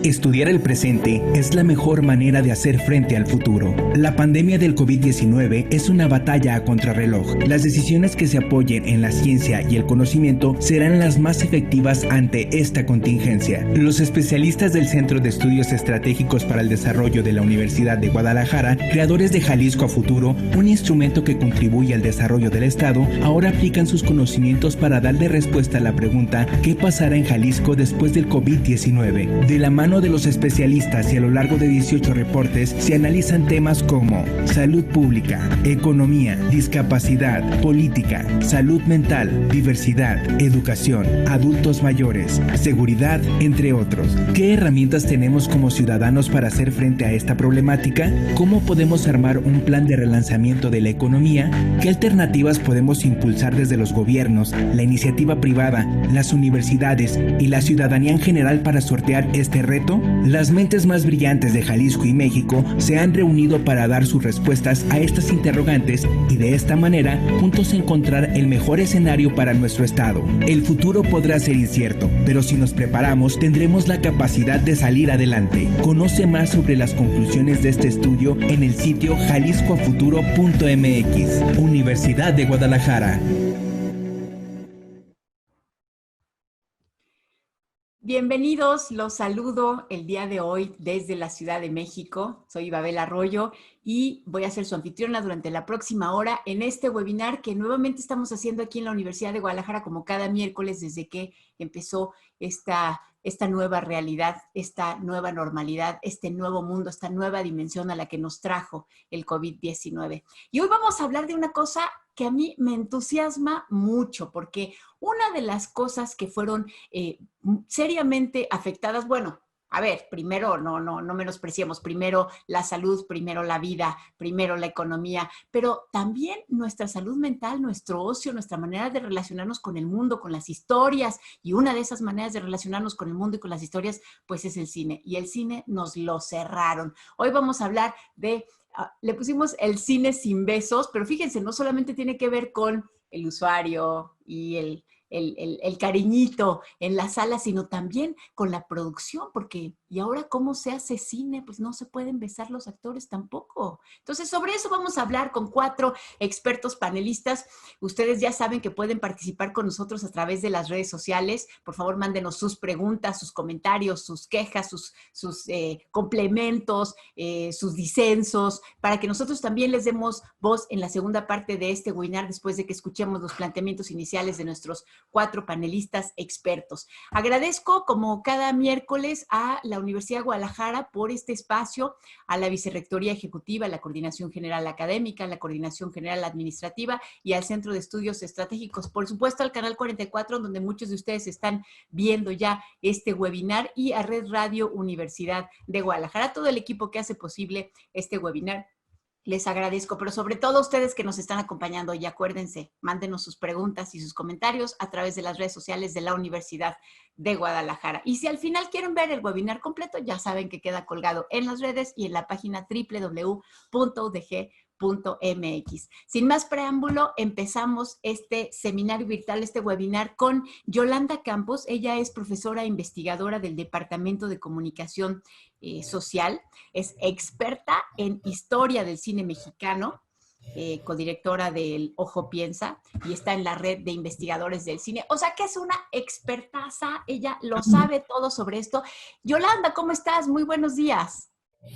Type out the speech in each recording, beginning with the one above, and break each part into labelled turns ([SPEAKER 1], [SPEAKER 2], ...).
[SPEAKER 1] Estudiar el presente es la mejor manera de hacer frente al futuro. La pandemia del COVID-19 es una batalla a contrarreloj. Las decisiones que se apoyen en la ciencia y el conocimiento serán las más efectivas ante esta contingencia. Los especialistas del Centro de Estudios Estratégicos para el Desarrollo de la Universidad de Guadalajara, creadores de Jalisco a Futuro, un instrumento que contribuye al desarrollo del Estado, ahora aplican sus conocimientos para darle respuesta a la pregunta ¿qué pasará en Jalisco después del COVID-19? De la mano de los especialistas y a lo largo de 18 reportes se analizan temas como salud pública, economía, discapacidad, política, salud mental, diversidad, educación, adultos mayores, seguridad, entre otros. ¿Qué herramientas tenemos como ciudadanos para hacer frente a esta problemática? ¿Cómo podemos armar un plan de relanzamiento de la economía? ¿Qué alternativas podemos impulsar desde los gobiernos, la iniciativa privada, las universidades y la ciudadanía en general para sortear este reto? Las mentes más brillantes de Jalisco y México se han reunido para dar sus respuestas a estas interrogantes y de esta manera juntos encontrar el mejor escenario para nuestro estado. El futuro podrá ser incierto, pero si nos preparamos tendremos la capacidad de salir adelante. Conoce más sobre las conclusiones de este estudio en el sitio jaliscoafuturo.mx. Universidad de Guadalajara.
[SPEAKER 2] Bienvenidos, los saludo el día de hoy desde la Ciudad de México. Soy Babel Arroyo y voy a ser su anfitriona durante la próxima hora en este webinar que nuevamente estamos haciendo aquí en la Universidad de Guadalajara como cada miércoles desde que empezó esta nueva realidad, esta nueva normalidad, este nuevo mundo, esta nueva dimensión a la que nos trajo el COVID-19. Y hoy vamos a hablar de una cosa que a mí me entusiasma mucho, porque una de las cosas que fueron seriamente afectadas, bueno, a ver, primero, no menospreciemos, primero la salud, primero la vida, primero la economía, pero también nuestra salud mental, nuestro ocio, nuestra manera de relacionarnos con el mundo, con las historias, y una de esas maneras de relacionarnos con el mundo y con las historias, pues es el cine, y el cine nos lo cerraron. Hoy vamos a hablar de, le pusimos el cine sin besos, pero fíjense, no solamente tiene que ver con el usuario y el cariñito en la sala, sino también con la producción, porque ¿y ahora cómo se hace cine? Pues no se pueden besar los actores tampoco. Entonces, sobre eso vamos a hablar con 4 expertos panelistas. Ustedes ya saben que pueden participar con nosotros a través de las redes sociales. Por favor, mándenos sus preguntas, sus comentarios, sus quejas, sus complementos, sus disensos, para que nosotros también les demos voz en la segunda parte de este webinar después de que escuchemos los planteamientos iniciales de nuestros 4 panelistas expertos. Agradezco, como cada miércoles, a la Universidad de Guadalajara por este espacio, a la Vicerrectoría Ejecutiva, a la Coordinación General Académica, a la Coordinación General Administrativa y al Centro de Estudios Estratégicos. Por supuesto, al Canal 44, donde muchos de ustedes están viendo ya este webinar, y a Red Radio Universidad de Guadalajara, todo el equipo que hace posible este webinar. Les agradezco, pero sobre todo a ustedes que nos están acompañando, y acuérdense, mándenos sus preguntas y sus comentarios a través de las redes sociales de la Universidad de Guadalajara. Y si al final quieren ver el webinar completo, ya saben que queda colgado en las redes y en la página www.udg.mx. Sin más preámbulo, empezamos este seminario virtual, este webinar, con Yolanda Campos. Ella es profesora e investigadora del Departamento de Comunicación Social, es experta en historia del cine mexicano, codirectora del Ojo Piensa, y está en la red de investigadores del cine. O sea que es una expertaza, ella lo sabe todo sobre esto. Yolanda, ¿cómo estás? Muy buenos días.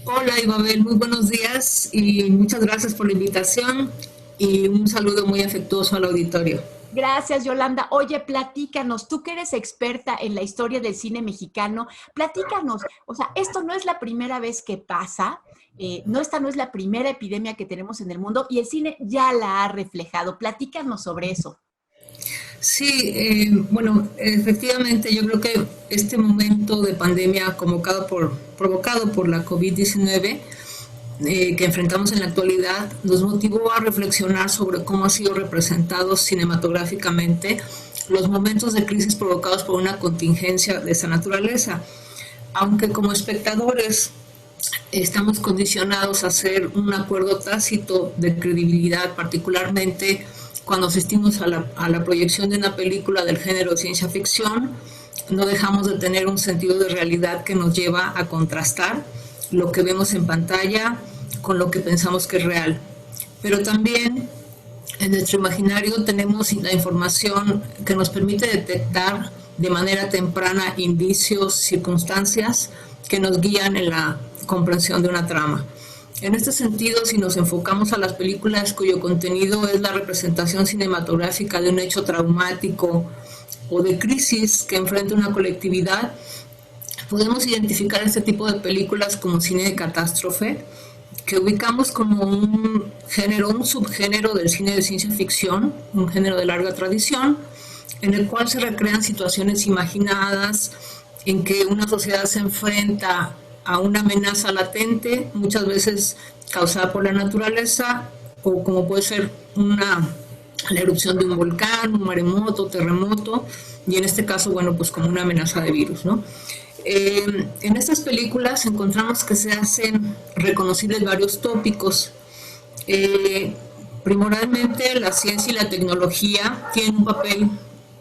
[SPEAKER 3] Hola, Ibabel, muy buenos días y muchas gracias por la invitación y un saludo muy afectuoso al auditorio.
[SPEAKER 2] Gracias, Yolanda. Oye, platícanos, tú que eres experta en la historia del cine mexicano, platícanos, o sea, esto no es la primera vez que pasa, esta no es la primera epidemia que tenemos en el mundo y el cine ya la ha reflejado. Platícanos sobre eso.
[SPEAKER 3] Sí, bueno, efectivamente yo creo que este momento de pandemia provocado por la COVID-19 que enfrentamos en la actualidad nos motivó a reflexionar sobre cómo han sido representados cinematográficamente los momentos de crisis provocados por una contingencia de esa naturaleza. Aunque como espectadores estamos condicionados a hacer un acuerdo tácito de credibilidad, particularmente cuando asistimos a la proyección de una película del género de ciencia ficción, no dejamos de tener un sentido de realidad que nos lleva a contrastar lo que vemos en pantalla con lo que pensamos que es real. Pero también en nuestro imaginario tenemos la información que nos permite detectar de manera temprana indicios, circunstancias que nos guían en la comprensión de una trama. En este sentido, si nos enfocamos a las películas cuyo contenido es la representación cinematográfica de un hecho traumático o de crisis que enfrenta una colectividad, podemos identificar este tipo de películas como cine de catástrofe, que ubicamos como un género, un subgénero del cine de ciencia ficción, un género de larga tradición, en el cual se recrean situaciones imaginadas en que una sociedad se enfrenta a una amenaza latente, muchas veces causada por la naturaleza, o como puede ser la erupción de un volcán, un maremoto, terremoto, y en este caso, bueno, pues como una amenaza de virus, ¿no? En estas películas encontramos que se hacen reconocibles varios tópicos. Primordialmente la ciencia y la tecnología tienen un papel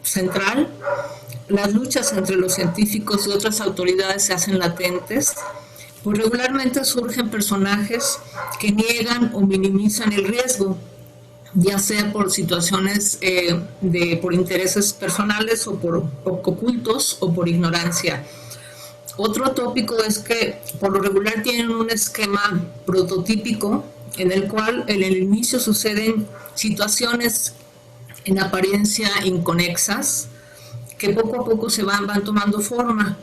[SPEAKER 3] central. Las luchas entre los científicos y otras autoridades se hacen latentes. Pues regularmente surgen personajes que niegan o minimizan el riesgo, ya sea por situaciones por intereses personales o por ocultos o por ignorancia. Otro tópico es que por lo regular tienen un esquema prototípico en el cual en el inicio suceden situaciones en apariencia inconexas que poco a poco se van tomando forma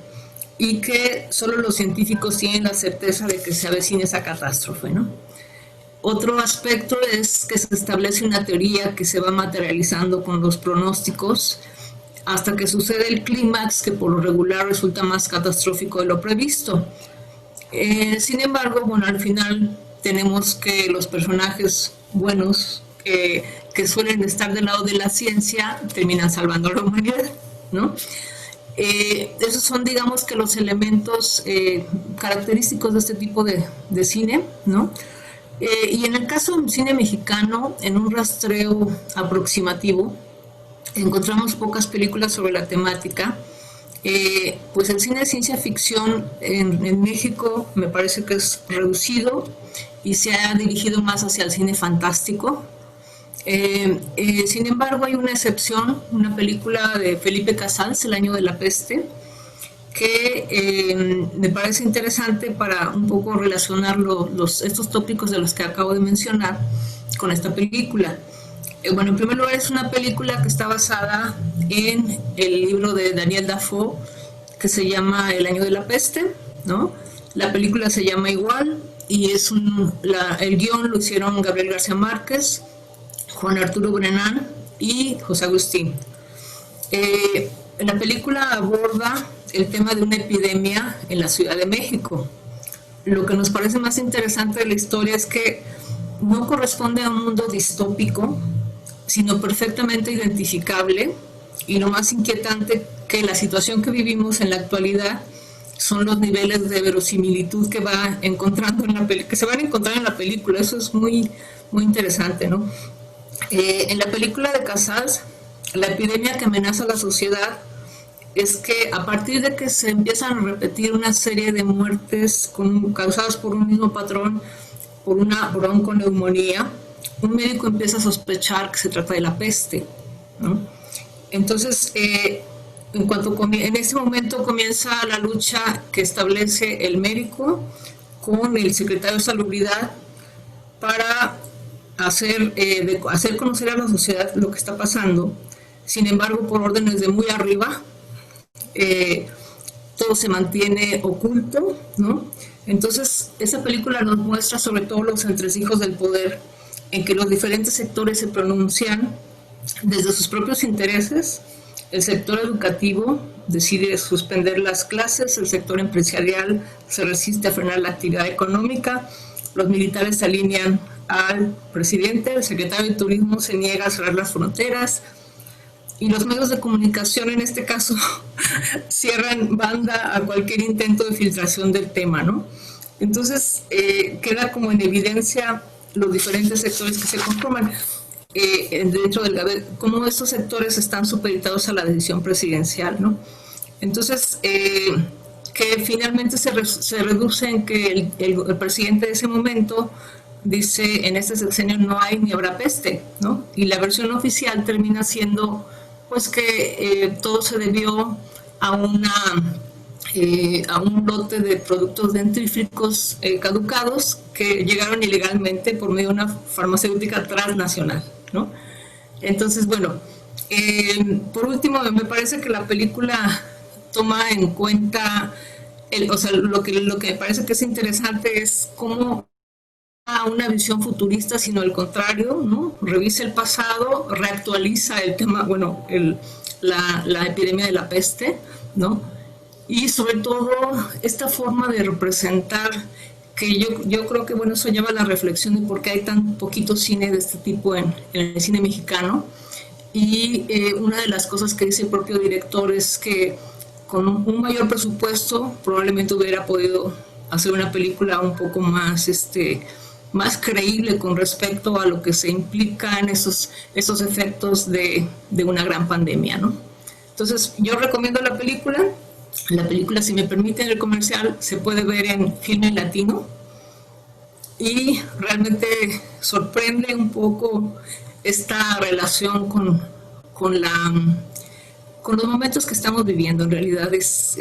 [SPEAKER 3] y que solo los científicos tienen la certeza de que se avecina esa catástrofe, ¿no? Otro aspecto es que se establece una teoría que se va materializando con los pronósticos hasta que sucede el clímax, que por lo regular resulta más catastrófico de lo previsto. Sin embargo, bueno, al final tenemos que los personajes buenos que suelen estar del lado de la ciencia terminan salvando a la humanidad, ¿no? Esos son, digamos, que los elementos característicos de este tipo de cine, ¿no? Y en el caso del cine mexicano, en un rastreo aproximativo, encontramos pocas películas sobre la temática. Pues el cine de ciencia ficción en México me parece que es reducido y se ha dirigido más hacia el cine fantástico. Sin embargo, hay una excepción, una película de Felipe Casals, El año de la peste, que me parece interesante para un poco relacionar estos tópicos de los que acabo de mencionar con esta película. Bueno, en primer lugar es una película que está basada en el libro de Daniel Dafoe que se llama El año de la peste, ¿no? La película se llama igual y el guión lo hicieron Gabriel García Márquez, Juan Arturo Brennan y José Agustín. La película aborda el tema de una epidemia en la Ciudad de México. Lo que nos parece más interesante de la historia es que no corresponde a un mundo distópico, sino perfectamente identificable, y lo más inquietante que la situación que vivimos en la actualidad son los niveles de verosimilitud que se van a encontrar en la película. Eso es muy, muy interesante, ¿no? En la película de Casals, la epidemia que amenaza a la sociedad es que a partir de que se empiezan a repetir una serie de muertes causadas por un mismo patrón, por una bronconeumonía, un médico empieza a sospechar que se trata de la peste, ¿no? Entonces, en ese momento comienza la lucha que establece el médico con el secretario de Salubridad para hacer conocer a la sociedad lo que está pasando. Sin embargo, por órdenes de muy arriba, todo se mantiene oculto, ¿no? Entonces, esa película nos muestra sobre todo los entresijos del poder, en que los diferentes sectores se pronuncian desde sus propios intereses. El sector educativo decide suspender las clases, el sector empresarial se resiste a frenar la actividad económica, los militares se alinean al presidente, el secretario de Turismo se niega a cerrar las fronteras, y los medios de comunicación, en este caso, cierran banda a cualquier intento de filtración del tema, ¿no? Entonces, queda como en evidencia los diferentes sectores que se conforman dentro del gabinete, cómo estos sectores están supeditados a la decisión presidencial, ¿no? Entonces, que finalmente se reduce en que el presidente de ese momento dice, en este sexenio no hay ni habrá peste, ¿no? Y la versión oficial termina siendo, pues, que todo se debió a a un lote de productos dentífricos caducados que llegaron ilegalmente por medio de una farmacéutica transnacional, ¿no? Entonces, bueno, por último, me parece que la película toma en cuenta, o sea, lo que me parece que es interesante es cómo a una visión futurista, sino al contrario, ¿no? Revisa el pasado, reactualiza el tema, bueno, la epidemia de la peste, ¿no? Y sobre todo esta forma de representar, que yo creo que, bueno, eso lleva a la reflexión de por qué hay tan poquito cine de este tipo en el cine mexicano. Y una de las cosas que dice el propio director es que con un mayor presupuesto probablemente hubiera podido hacer una película un poco más, más creíble con respecto a lo que se implica en esos efectos de una gran pandemia, ¿no? Entonces, yo recomiendo la película. La película, si me permiten el comercial, se puede ver en Filme Latino y realmente sorprende un poco esta relación con los momentos que estamos viviendo. En realidad es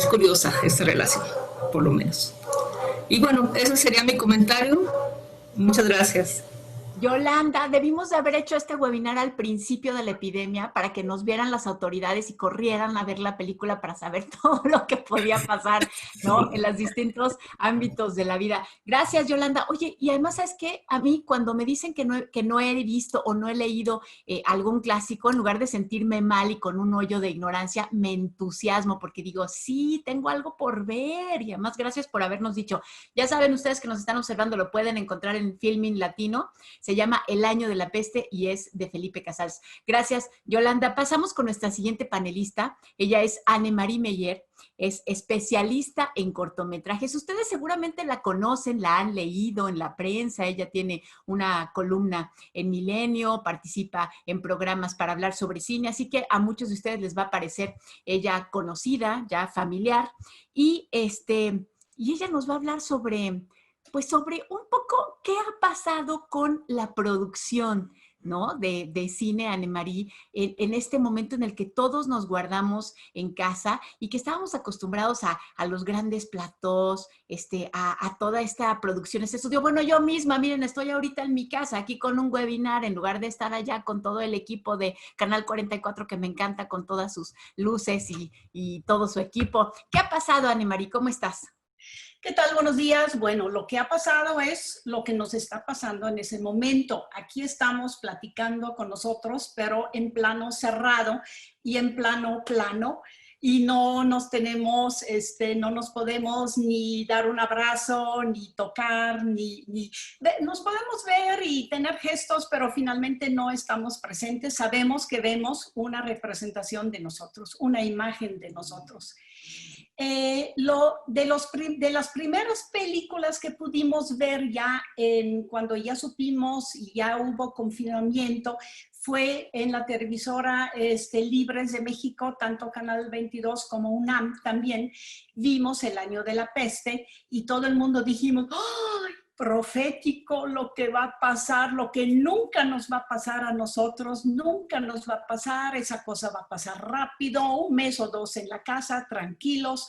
[SPEAKER 3] curiosa esta relación, por lo menos. Y bueno, ese sería mi comentario. Muchas gracias.
[SPEAKER 2] Yolanda, debimos de haber hecho este webinar al principio de la epidemia para que nos vieran las autoridades y corrieran a ver la película para saber todo lo que podía pasar, ¿no? En los distintos ámbitos de la vida. Gracias, Yolanda. Oye, y además, ¿sabes qué? A mí, cuando me dicen que no he visto o no he leído algún clásico, en lugar de sentirme mal y con un hoyo de ignorancia, me entusiasmo porque digo, sí, tengo algo por ver. Y además, gracias por habernos dicho. Ya saben ustedes que nos están observando, lo pueden encontrar en Filming Latino. Se llama El Año de la Peste y es de Felipe Casals. Gracias, Yolanda. Pasamos con nuestra siguiente panelista. Ella es Anne-Marie Meyer, es especialista en cortometrajes. Ustedes seguramente la conocen, la han leído en la prensa. Ella tiene una columna en Milenio, participa en programas para hablar sobre cine, así que a muchos de ustedes les va a parecer ella conocida, ya familiar. Y ella nos va a hablar sobre un poco qué ha pasado con la producción, ¿no? de cine, Anne-Marie, en este momento en el que todos nos guardamos en casa y que estábamos acostumbrados a los grandes platós, a toda esta producción, este estudio. Bueno, yo misma, miren, estoy ahorita en mi casa, aquí con un webinar, en lugar de estar allá con todo el equipo de Canal 44, que me encanta, con todas sus luces y todo su equipo. ¿Qué ha pasado, Anne-Marie? ¿Cómo estás?
[SPEAKER 4] ¿Qué tal? Buenos días. Bueno, lo que ha pasado es lo que nos está pasando en ese momento. Aquí estamos platicando con nosotros, pero en plano cerrado y en plano plano. Y no nos tenemos, no nos podemos ni dar un abrazo, ni tocar, nos podemos ver y tener gestos, pero finalmente no estamos presentes. Sabemos que vemos una representación de nosotros, una imagen de nosotros. De las primeras películas que pudimos ver ya cuando ya supimos y ya hubo confinamiento, fue en la televisora Libres de México, tanto Canal 22 como UNAM también. Vimos El Año de la Peste y todo el mundo dijimos, ¡ay! Profético lo que va a pasar, lo que nunca nos va a pasar a nosotros, nunca nos va a pasar, esa cosa va a pasar rápido, un mes o dos en la casa, tranquilos.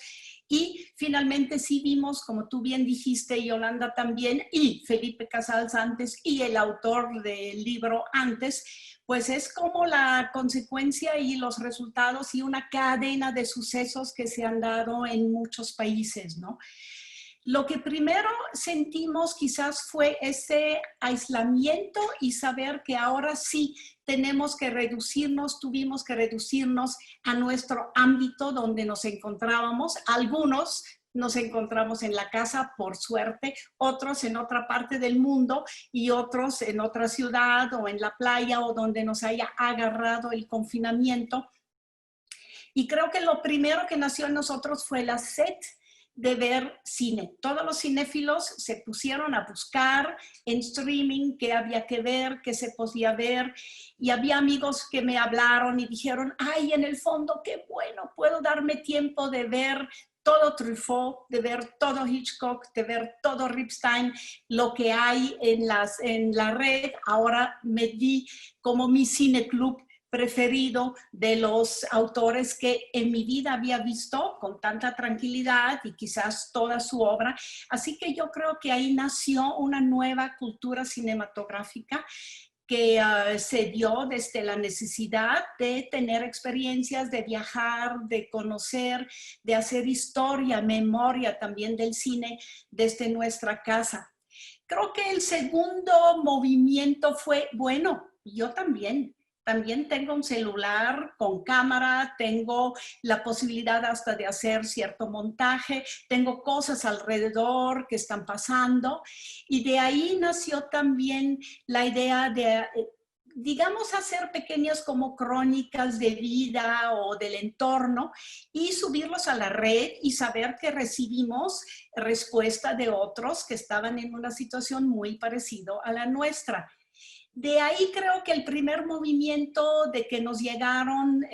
[SPEAKER 4] Y finalmente sí vimos, como tú bien dijiste, Yolanda también, y Felipe Casals antes, y el autor del libro antes, pues es como la consecuencia y los resultados y una cadena de sucesos que se han dado en muchos países, ¿no? Lo que primero sentimos quizás fue ese aislamiento y saber que ahora sí tuvimos que reducirnos a nuestro ámbito donde nos encontrábamos. Algunos nos encontramos en la casa, por suerte, otros en otra parte del mundo y otros en otra ciudad o en la playa o donde nos haya agarrado el confinamiento. Y creo que lo primero que nació en nosotros fue la sed de ver cine. Todos los cinéfilos se pusieron a buscar en streaming qué había que ver, qué se podía ver, y había amigos que me hablaron y dijeron, ay, en el fondo, qué bueno, puedo darme tiempo de ver todo Truffaut, de ver todo Hitchcock, de ver todo Ripstein, lo que hay en la red. Ahora me di como mi cineclub preferido de los autores que en mi vida había visto con tanta tranquilidad y quizás toda su obra. Así que yo creo que ahí nació una nueva cultura cinematográfica que se dio desde la necesidad de tener experiencias, de viajar, de conocer, de hacer historia, memoria también del cine desde nuestra casa. Creo que el segundo movimiento fue, bueno, yo también tengo un celular con cámara, tengo la posibilidad hasta de hacer cierto montaje, tengo cosas alrededor que están pasando, y de ahí nació también la idea de, digamos, hacer pequeñas como crónicas de vida o del entorno y subirlos a la red y saber que recibimos respuesta de otros que estaban en una situación muy parecida a la nuestra. De ahí creo que el primer movimiento de que nos llegaron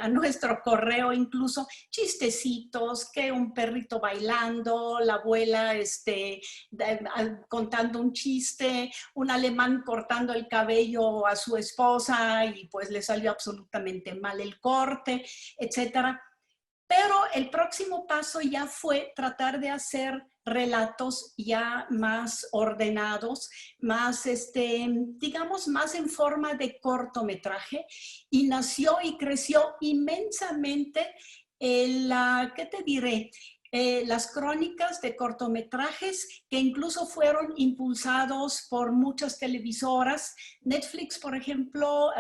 [SPEAKER 4] a nuestro correo incluso chistecitos, que un perrito bailando, la abuela contando un chiste, un alemán cortando el cabello a su esposa y pues le salió absolutamente mal el corte, etcétera. Pero el próximo paso ya fue tratar de hacer relatos ya más ordenados, más, digamos, más en forma de cortometraje, y nació y creció inmensamente ¿qué te diré? Las crónicas de cortometrajes que incluso fueron impulsados por muchas televisoras. Netflix, por ejemplo,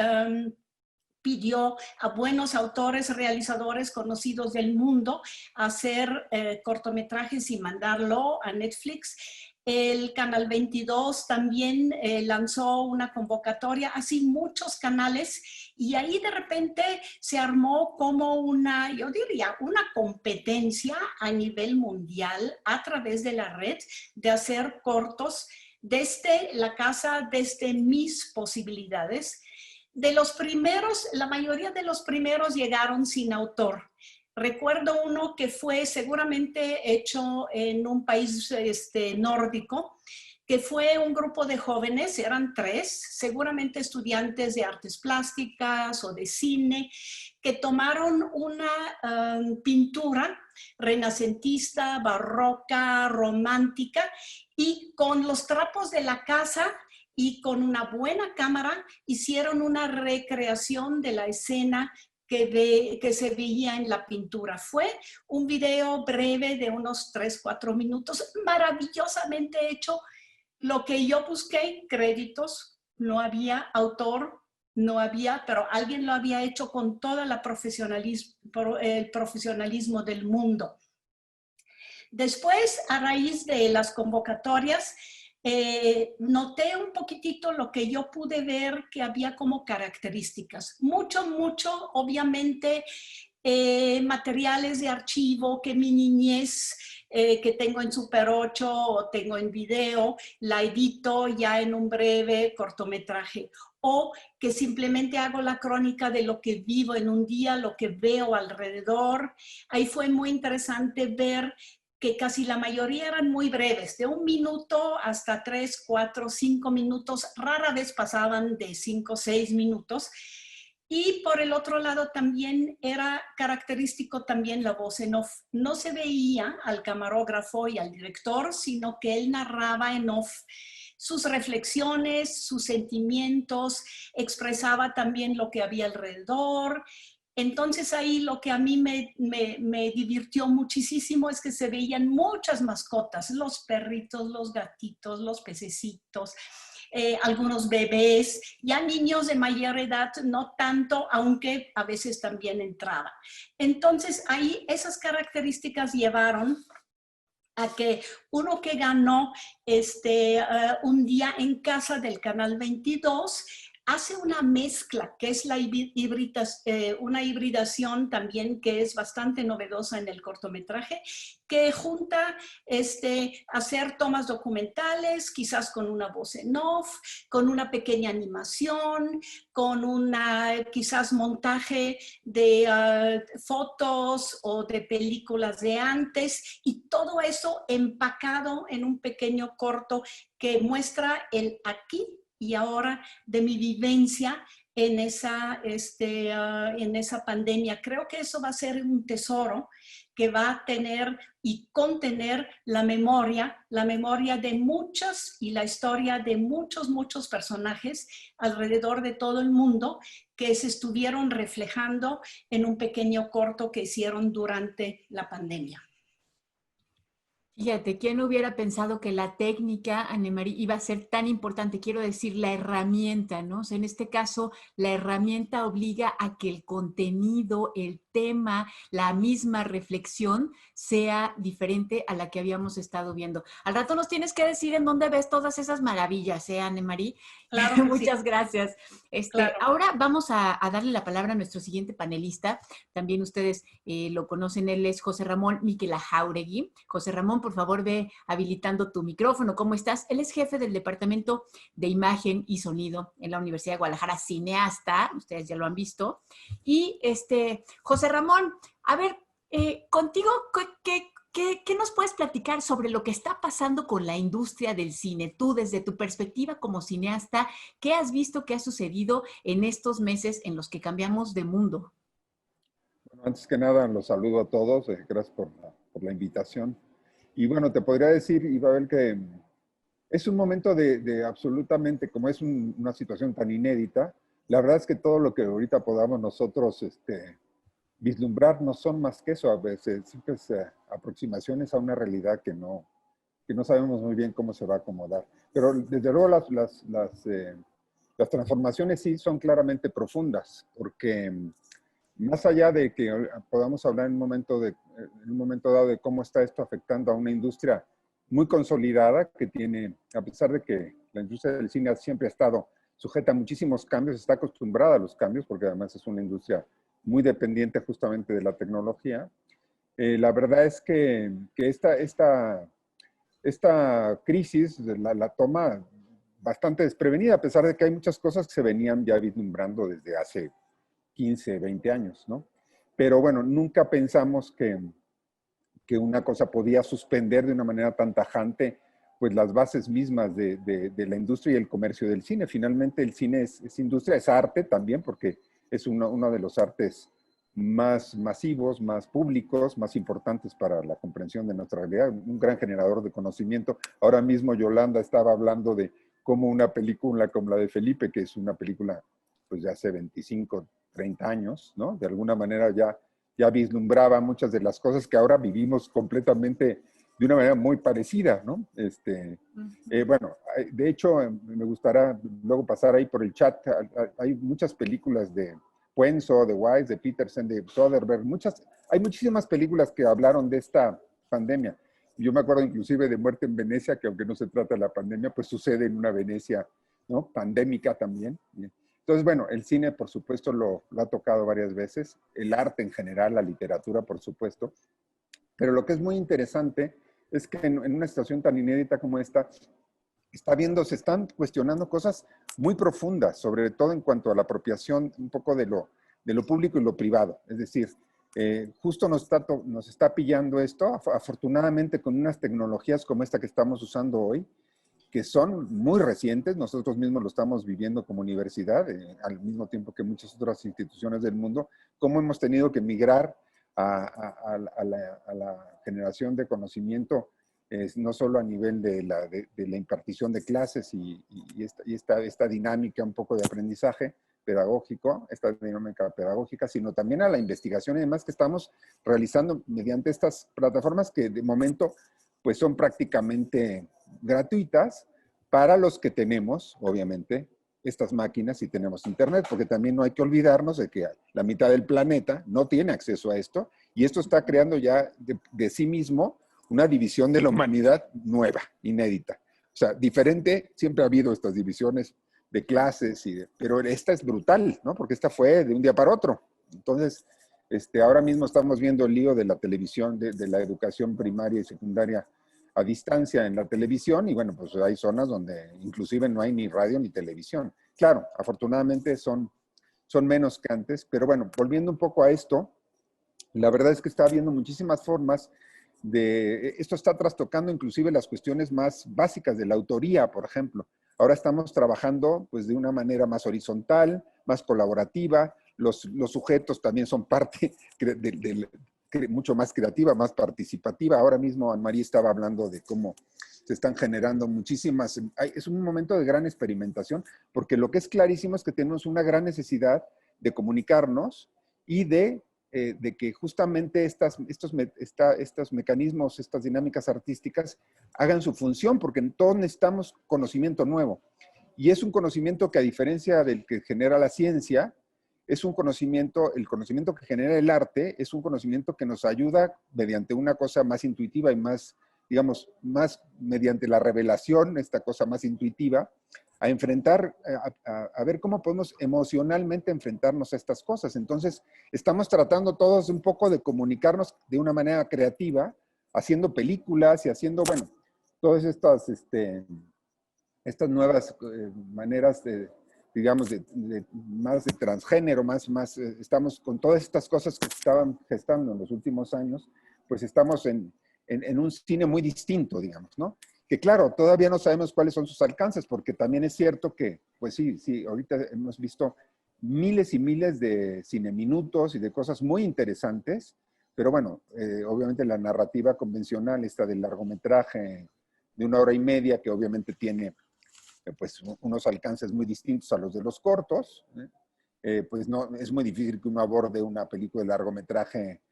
[SPEAKER 4] pidió a buenos autores, realizadores conocidos del mundo hacer cortometrajes y mandarlo a Netflix. El Canal 22 también lanzó una convocatoria, así muchos canales, y ahí de repente se armó como una, yo diría, una competencia a nivel mundial a través de la red de hacer cortos desde la casa, desde mis posibilidades. De los primeros, la mayoría de los primeros llegaron sin autor. Recuerdo uno que fue seguramente hecho en un país nórdico, que fue un grupo de jóvenes, eran 3, seguramente estudiantes de artes plásticas o de cine, que tomaron una pintura renacentista, barroca, romántica, y con los trapos de la casa y con una buena cámara hicieron una recreación de la escena que se veía en la pintura. Fue un video breve de unos 3-4 minutos, maravillosamente hecho. Lo que yo busqué, créditos, no había autor, no había, pero alguien lo había hecho con todo el profesionalismo del mundo. Después, a raíz de las convocatorias, noté un poquitito lo que yo pude ver que había como características. Mucho, obviamente, materiales de archivo que mi niñez, que tengo en Super 8 o tengo en video, la edito ya en un breve cortometraje. O que simplemente hago la crónica de lo que vivo en un día, lo que veo alrededor. Ahí fue muy interesante ver que casi la mayoría eran muy breves, de 1 minuto hasta 3, 4, 5 minutos, rara vez pasaban de 5 o 6 minutos. Y por el otro lado también era característico también la voz en off. No se veía al camarógrafo y al director, sino que él narraba en off sus reflexiones, sus sentimientos, expresaba también lo que había alrededor. Entonces ahí lo que a mí me divirtió muchísimo es que se veían muchas mascotas, los perritos, los gatitos, los pececitos, algunos bebés, ya niños de mayor edad no tanto, aunque a veces también entraba. Entonces ahí esas características llevaron a que uno que ganó un día en casa del Canal 22 hace una mezcla, que es una hibridación también que es bastante novedosa en el cortometraje, que junta hacer tomas documentales, quizás con una voz en off, con una pequeña animación, con quizás montaje de fotos o de películas de antes, y todo eso empacado en un pequeño corto que muestra el aquí y ahora de mi vivencia en esa pandemia. Creo que eso va a ser un tesoro que va a tener y contener la memoria de muchas y la historia de muchos personajes alrededor de todo el mundo que se estuvieron reflejando en un pequeño corto que hicieron durante la pandemia.
[SPEAKER 2] Fíjate, ¿quién hubiera pensado que la técnica, Annemarie, iba a ser tan importante? Quiero decir, la herramienta, ¿no? O sea, en este caso, la herramienta obliga a que el contenido, el tema, la misma reflexión sea diferente a la que habíamos estado viendo. Al rato nos tienes que decir en dónde ves todas esas maravillas, Annemarie.
[SPEAKER 4] Claro que
[SPEAKER 2] Muchas
[SPEAKER 4] sí.
[SPEAKER 2] gracias.
[SPEAKER 4] Claro.
[SPEAKER 2] Ahora vamos a darle la palabra a nuestro siguiente panelista. También ustedes lo conocen, él es José Ramón Miquela Jáuregui. José Ramón, por favor, ve habilitando tu micrófono. ¿Cómo estás? Él es jefe del Departamento de Imagen y Sonido en la Universidad de Guadalajara, cineasta, ustedes ya lo han visto. Y José Ramón, a ver, contigo, ¿qué nos puedes platicar sobre lo que está pasando con la industria del cine? Tú, desde tu perspectiva como cineasta, ¿qué has visto que ha sucedido en estos meses en los que cambiamos de mundo?
[SPEAKER 5] Bueno, antes que nada, los saludo a todos. Gracias por la invitación. Y bueno, te podría decir, Ibabel, que es un momento de absolutamente, como es una situación tan inédita, la verdad es que todo lo que ahorita podamos nosotros vislumbrar no son más que eso, a veces simples aproximaciones a una realidad que no sabemos muy bien cómo se va a acomodar. Pero desde luego las transformaciones sí son claramente profundas, porque más allá de que podamos hablar en un momento dado de cómo está esto afectando a una industria muy consolidada, que tiene, a pesar de que la industria del cine siempre ha estado sujeta a muchísimos cambios, está acostumbrada a los cambios, porque además es una industria muy dependiente justamente de la tecnología. La verdad es que esta crisis la toma bastante desprevenida, a pesar de que hay muchas cosas que se venían ya vislumbrando desde hace 15, 20 años, ¿no? Pero bueno, nunca pensamos que una cosa podía suspender de una manera tan tajante pues las bases mismas de la industria y el comercio del cine. Finalmente el cine es industria, es arte también, porque es uno de los artes más masivos, más públicos, más importantes para la comprensión de nuestra realidad, un gran generador de conocimiento. Ahora mismo Yolanda estaba hablando de cómo una película como la de Felipe, que es una película pues de hace 25, 30 años, ¿no? De alguna manera ya vislumbraba muchas de las cosas que ahora vivimos completamente de una manera muy parecida, ¿no? Bueno, de hecho, me gustará luego pasar ahí por el chat. Hay muchas películas de Puenzo, de Weiss, de Petersen, de Soderbergh, hay muchísimas películas que hablaron de esta pandemia. Yo me acuerdo inclusive de Muerte en Venecia, que aunque no se trata de la pandemia, pues sucede en una Venecia, ¿no? Pandémica también. Entonces, bueno, el cine, por supuesto, lo ha tocado varias veces, el arte en general, la literatura, por supuesto, pero lo que es muy interesante es que en una situación tan inédita como esta, se están cuestionando cosas muy profundas, sobre todo en cuanto a la apropiación un poco de lo público y lo privado. Es decir, justo nos está pillando esto, afortunadamente con unas tecnologías como esta que estamos usando hoy, que son muy recientes. Nosotros mismos lo estamos viviendo como universidad, al mismo tiempo que muchas otras instituciones del mundo, cómo hemos tenido que migrar a la generación de conocimiento, no solo a nivel de la impartición de clases y esta dinámica un poco de aprendizaje pedagógico, esta dinámica pedagógica, sino también a la investigación y demás que estamos realizando mediante estas plataformas que de momento pues son prácticamente gratuitas para los que tenemos, obviamente, estas máquinas y tenemos internet, porque también no hay que olvidarnos de que la mitad del planeta no tiene acceso a esto, y esto está creando ya de sí mismo una división de la humanidad nueva, inédita. O sea, diferente, siempre ha habido estas divisiones de clases, pero esta es brutal, ¿no? Porque esta fue de un día para otro. Entonces, ahora mismo estamos viendo el lío de la televisión, de la educación primaria y secundaria a distancia en la televisión, y bueno, pues hay zonas donde inclusive no hay ni radio ni televisión. Claro, afortunadamente son menos que antes, pero bueno, volviendo un poco a esto, la verdad es que está habiendo muchísimas formas esto está trastocando inclusive las cuestiones más básicas de la autoría, por ejemplo. Ahora estamos trabajando pues de una manera más horizontal, más colaborativa, los sujetos también son parte mucho más creativa, más participativa. Ahora mismo Anne-Marie estaba hablando de cómo se están generando muchísimas, es un momento de gran experimentación, porque lo que es clarísimo es que tenemos una gran necesidad de comunicarnos y de que justamente estos mecanismos, estas dinámicas artísticas hagan su función, porque todos necesitamos conocimiento nuevo. Y es un conocimiento que, a diferencia del que genera la ciencia, es un conocimiento, el conocimiento que genera el arte, es un conocimiento que nos ayuda mediante una cosa más intuitiva y más, digamos, más mediante la revelación, esta cosa más intuitiva, a enfrentar, a ver cómo podemos emocionalmente enfrentarnos a estas cosas. Entonces, estamos tratando todos un poco de comunicarnos de una manera creativa, haciendo películas y haciendo, bueno, todas estas nuevas maneras digamos, más de transgénero, estamos con todas estas cosas que estaban gestando en los últimos años, pues estamos en un cine muy distinto, digamos, ¿no? Que claro, todavía no sabemos cuáles son sus alcances, porque también es cierto que, pues sí, ahorita hemos visto miles y miles de cineminutos y de cosas muy interesantes, pero bueno, obviamente la narrativa convencional, esta del largometraje de 1 hora y media, que obviamente tiene pues unos alcances muy distintos a los de los cortos, pues no, es muy difícil que uno aborde una película de largometraje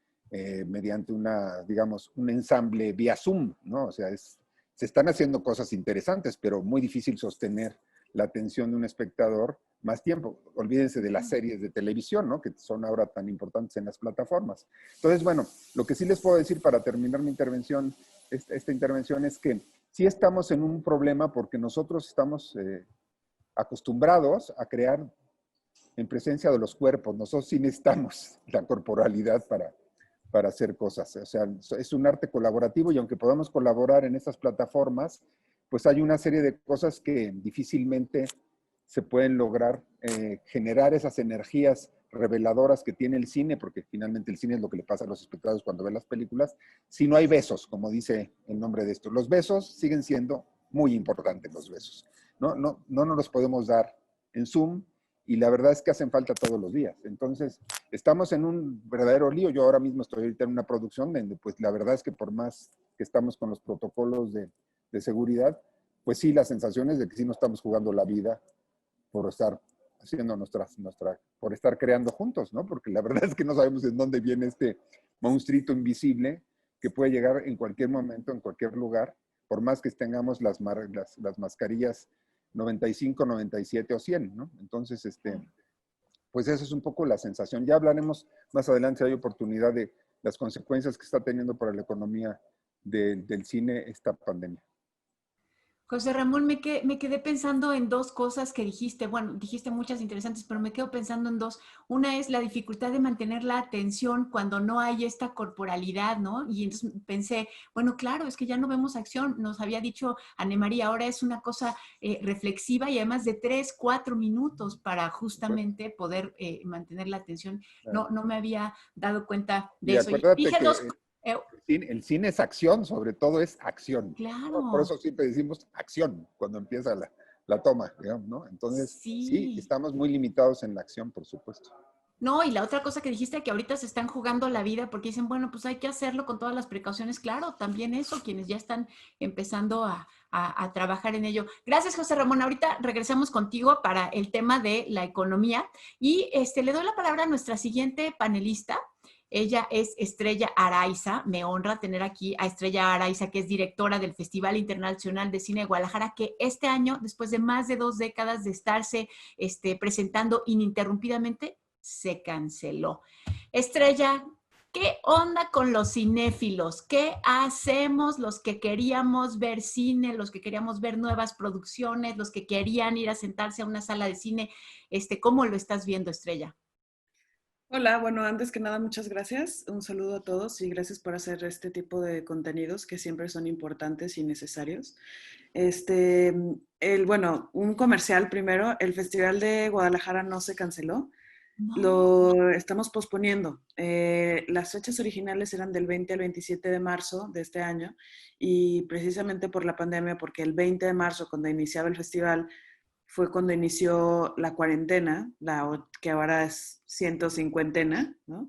[SPEAKER 5] mediante digamos, un ensamble vía Zoom, ¿no? O sea, se están haciendo cosas interesantes, pero muy difícil sostener la atención de un espectador más tiempo. Olvídense de las series de televisión, ¿no? Que son ahora tan importantes en las plataformas. Entonces, bueno, lo que sí les puedo decir para terminar mi intervención, esta intervención, es que sí estamos en un problema porque nosotros estamos acostumbrados a crear en presencia de los cuerpos. Nosotros sí necesitamos la corporalidad para hacer cosas. O sea, es un arte colaborativo, y aunque podamos colaborar en estas plataformas, pues hay una serie de cosas que difícilmente se pueden lograr generar esas energías reveladoras que tiene el cine, porque finalmente el cine es lo que le pasa a los espectadores cuando ven las películas, si no hay besos, como dice el nombre de esto. Los besos siguen siendo muy importantes, los besos. No nos los podemos dar en Zoom, y la verdad es que hacen falta todos los días. Entonces, estamos en un verdadero lío. Yo ahora mismo estoy ahorita en una producción donde, pues, la verdad es que por más que estamos con los protocolos de seguridad, pues sí, la sensación es de que sí nos estamos jugando la vida por estar haciendo por estar creando juntos, ¿no? Porque la verdad es que no sabemos en dónde viene este monstruito invisible que puede llegar en cualquier momento, en cualquier lugar, por más que tengamos las mascarillas 95, 97 o 100, ¿no? Entonces, pues esa es un poco la sensación. Ya hablaremos más adelante, si hay oportunidad, de las consecuencias que está teniendo para la economía del cine esta pandemia.
[SPEAKER 2] José Ramón, me quedé pensando en dos cosas que dijiste. Bueno, dijiste muchas interesantes, pero me quedo pensando en dos. Una es la dificultad de mantener la atención cuando no hay esta corporalidad, ¿no? Y entonces pensé, bueno, claro, es que ya no vemos acción. Nos había dicho Anne-Marie, ahora es una cosa reflexiva y además de 3, 4 minutos para justamente poder mantener la atención.
[SPEAKER 5] Claro.
[SPEAKER 2] No me había dado cuenta de
[SPEAKER 5] Y
[SPEAKER 2] eso.
[SPEAKER 5] acuérdate
[SPEAKER 2] Dije
[SPEAKER 5] que
[SPEAKER 2] dos...
[SPEAKER 5] el cine es acción, sobre todo es acción.
[SPEAKER 2] Claro.
[SPEAKER 5] Por eso siempre decimos acción cuando empieza la toma, digamos, ¿no? Entonces, sí, estamos muy limitados en la acción, por supuesto.
[SPEAKER 2] No, y la otra cosa que dijiste, que ahorita se están jugando la vida porque dicen, bueno, pues hay que hacerlo con todas las precauciones. Claro, también eso, quienes ya están empezando a trabajar en ello. Gracias, José Ramón. Ahorita regresamos contigo para el tema de la economía y le doy la palabra a nuestra siguiente panelista. Ella es Estrella Araiza. Me honra tener aquí a Estrella Araiza, que es directora del Festival Internacional de Cine de Guadalajara, que este año, después de más de 2 décadas de estarse presentando ininterrumpidamente, se canceló. Estrella, ¿Qué onda con los cinéfilos? ¿Qué hacemos los que queríamos ver cine, los que queríamos ver nuevas producciones, los que querían ir a sentarse a una sala de cine? ¿Cómo lo estás viendo, Estrella?
[SPEAKER 6] Hola, bueno, antes que nada, muchas gracias. Un saludo a todos y gracias por hacer este tipo de contenidos que siempre son importantes y necesarios. Bueno, un comercial primero. El Festival de Guadalajara no se canceló.
[SPEAKER 2] No.
[SPEAKER 6] Lo estamos posponiendo. Las fechas originales eran del 20 al 27 de marzo de este año y precisamente por la pandemia, porque el 20 de marzo, cuando iniciaba el festival, fue cuando inició la cuarentena, que ahora es 150, ¿no?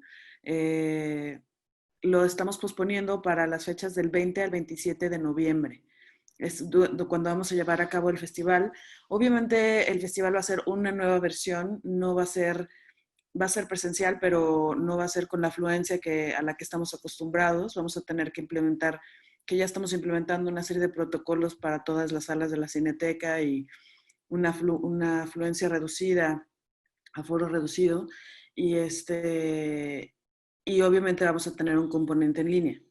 [SPEAKER 6] Lo estamos posponiendo para las fechas del 20 al 27 de noviembre. Es cuando vamos a llevar a cabo el festival. Obviamente el festival va a ser una nueva versión, no va a ser, va a ser presencial, pero no va a ser con la afluencia a la que estamos acostumbrados. Vamos a tener que implementar, que ya estamos implementando una serie de protocolos para todas las salas de la Cineteca y una afluencia reducida, aforo reducido, y, y obviamente vamos a tener un componente en línea.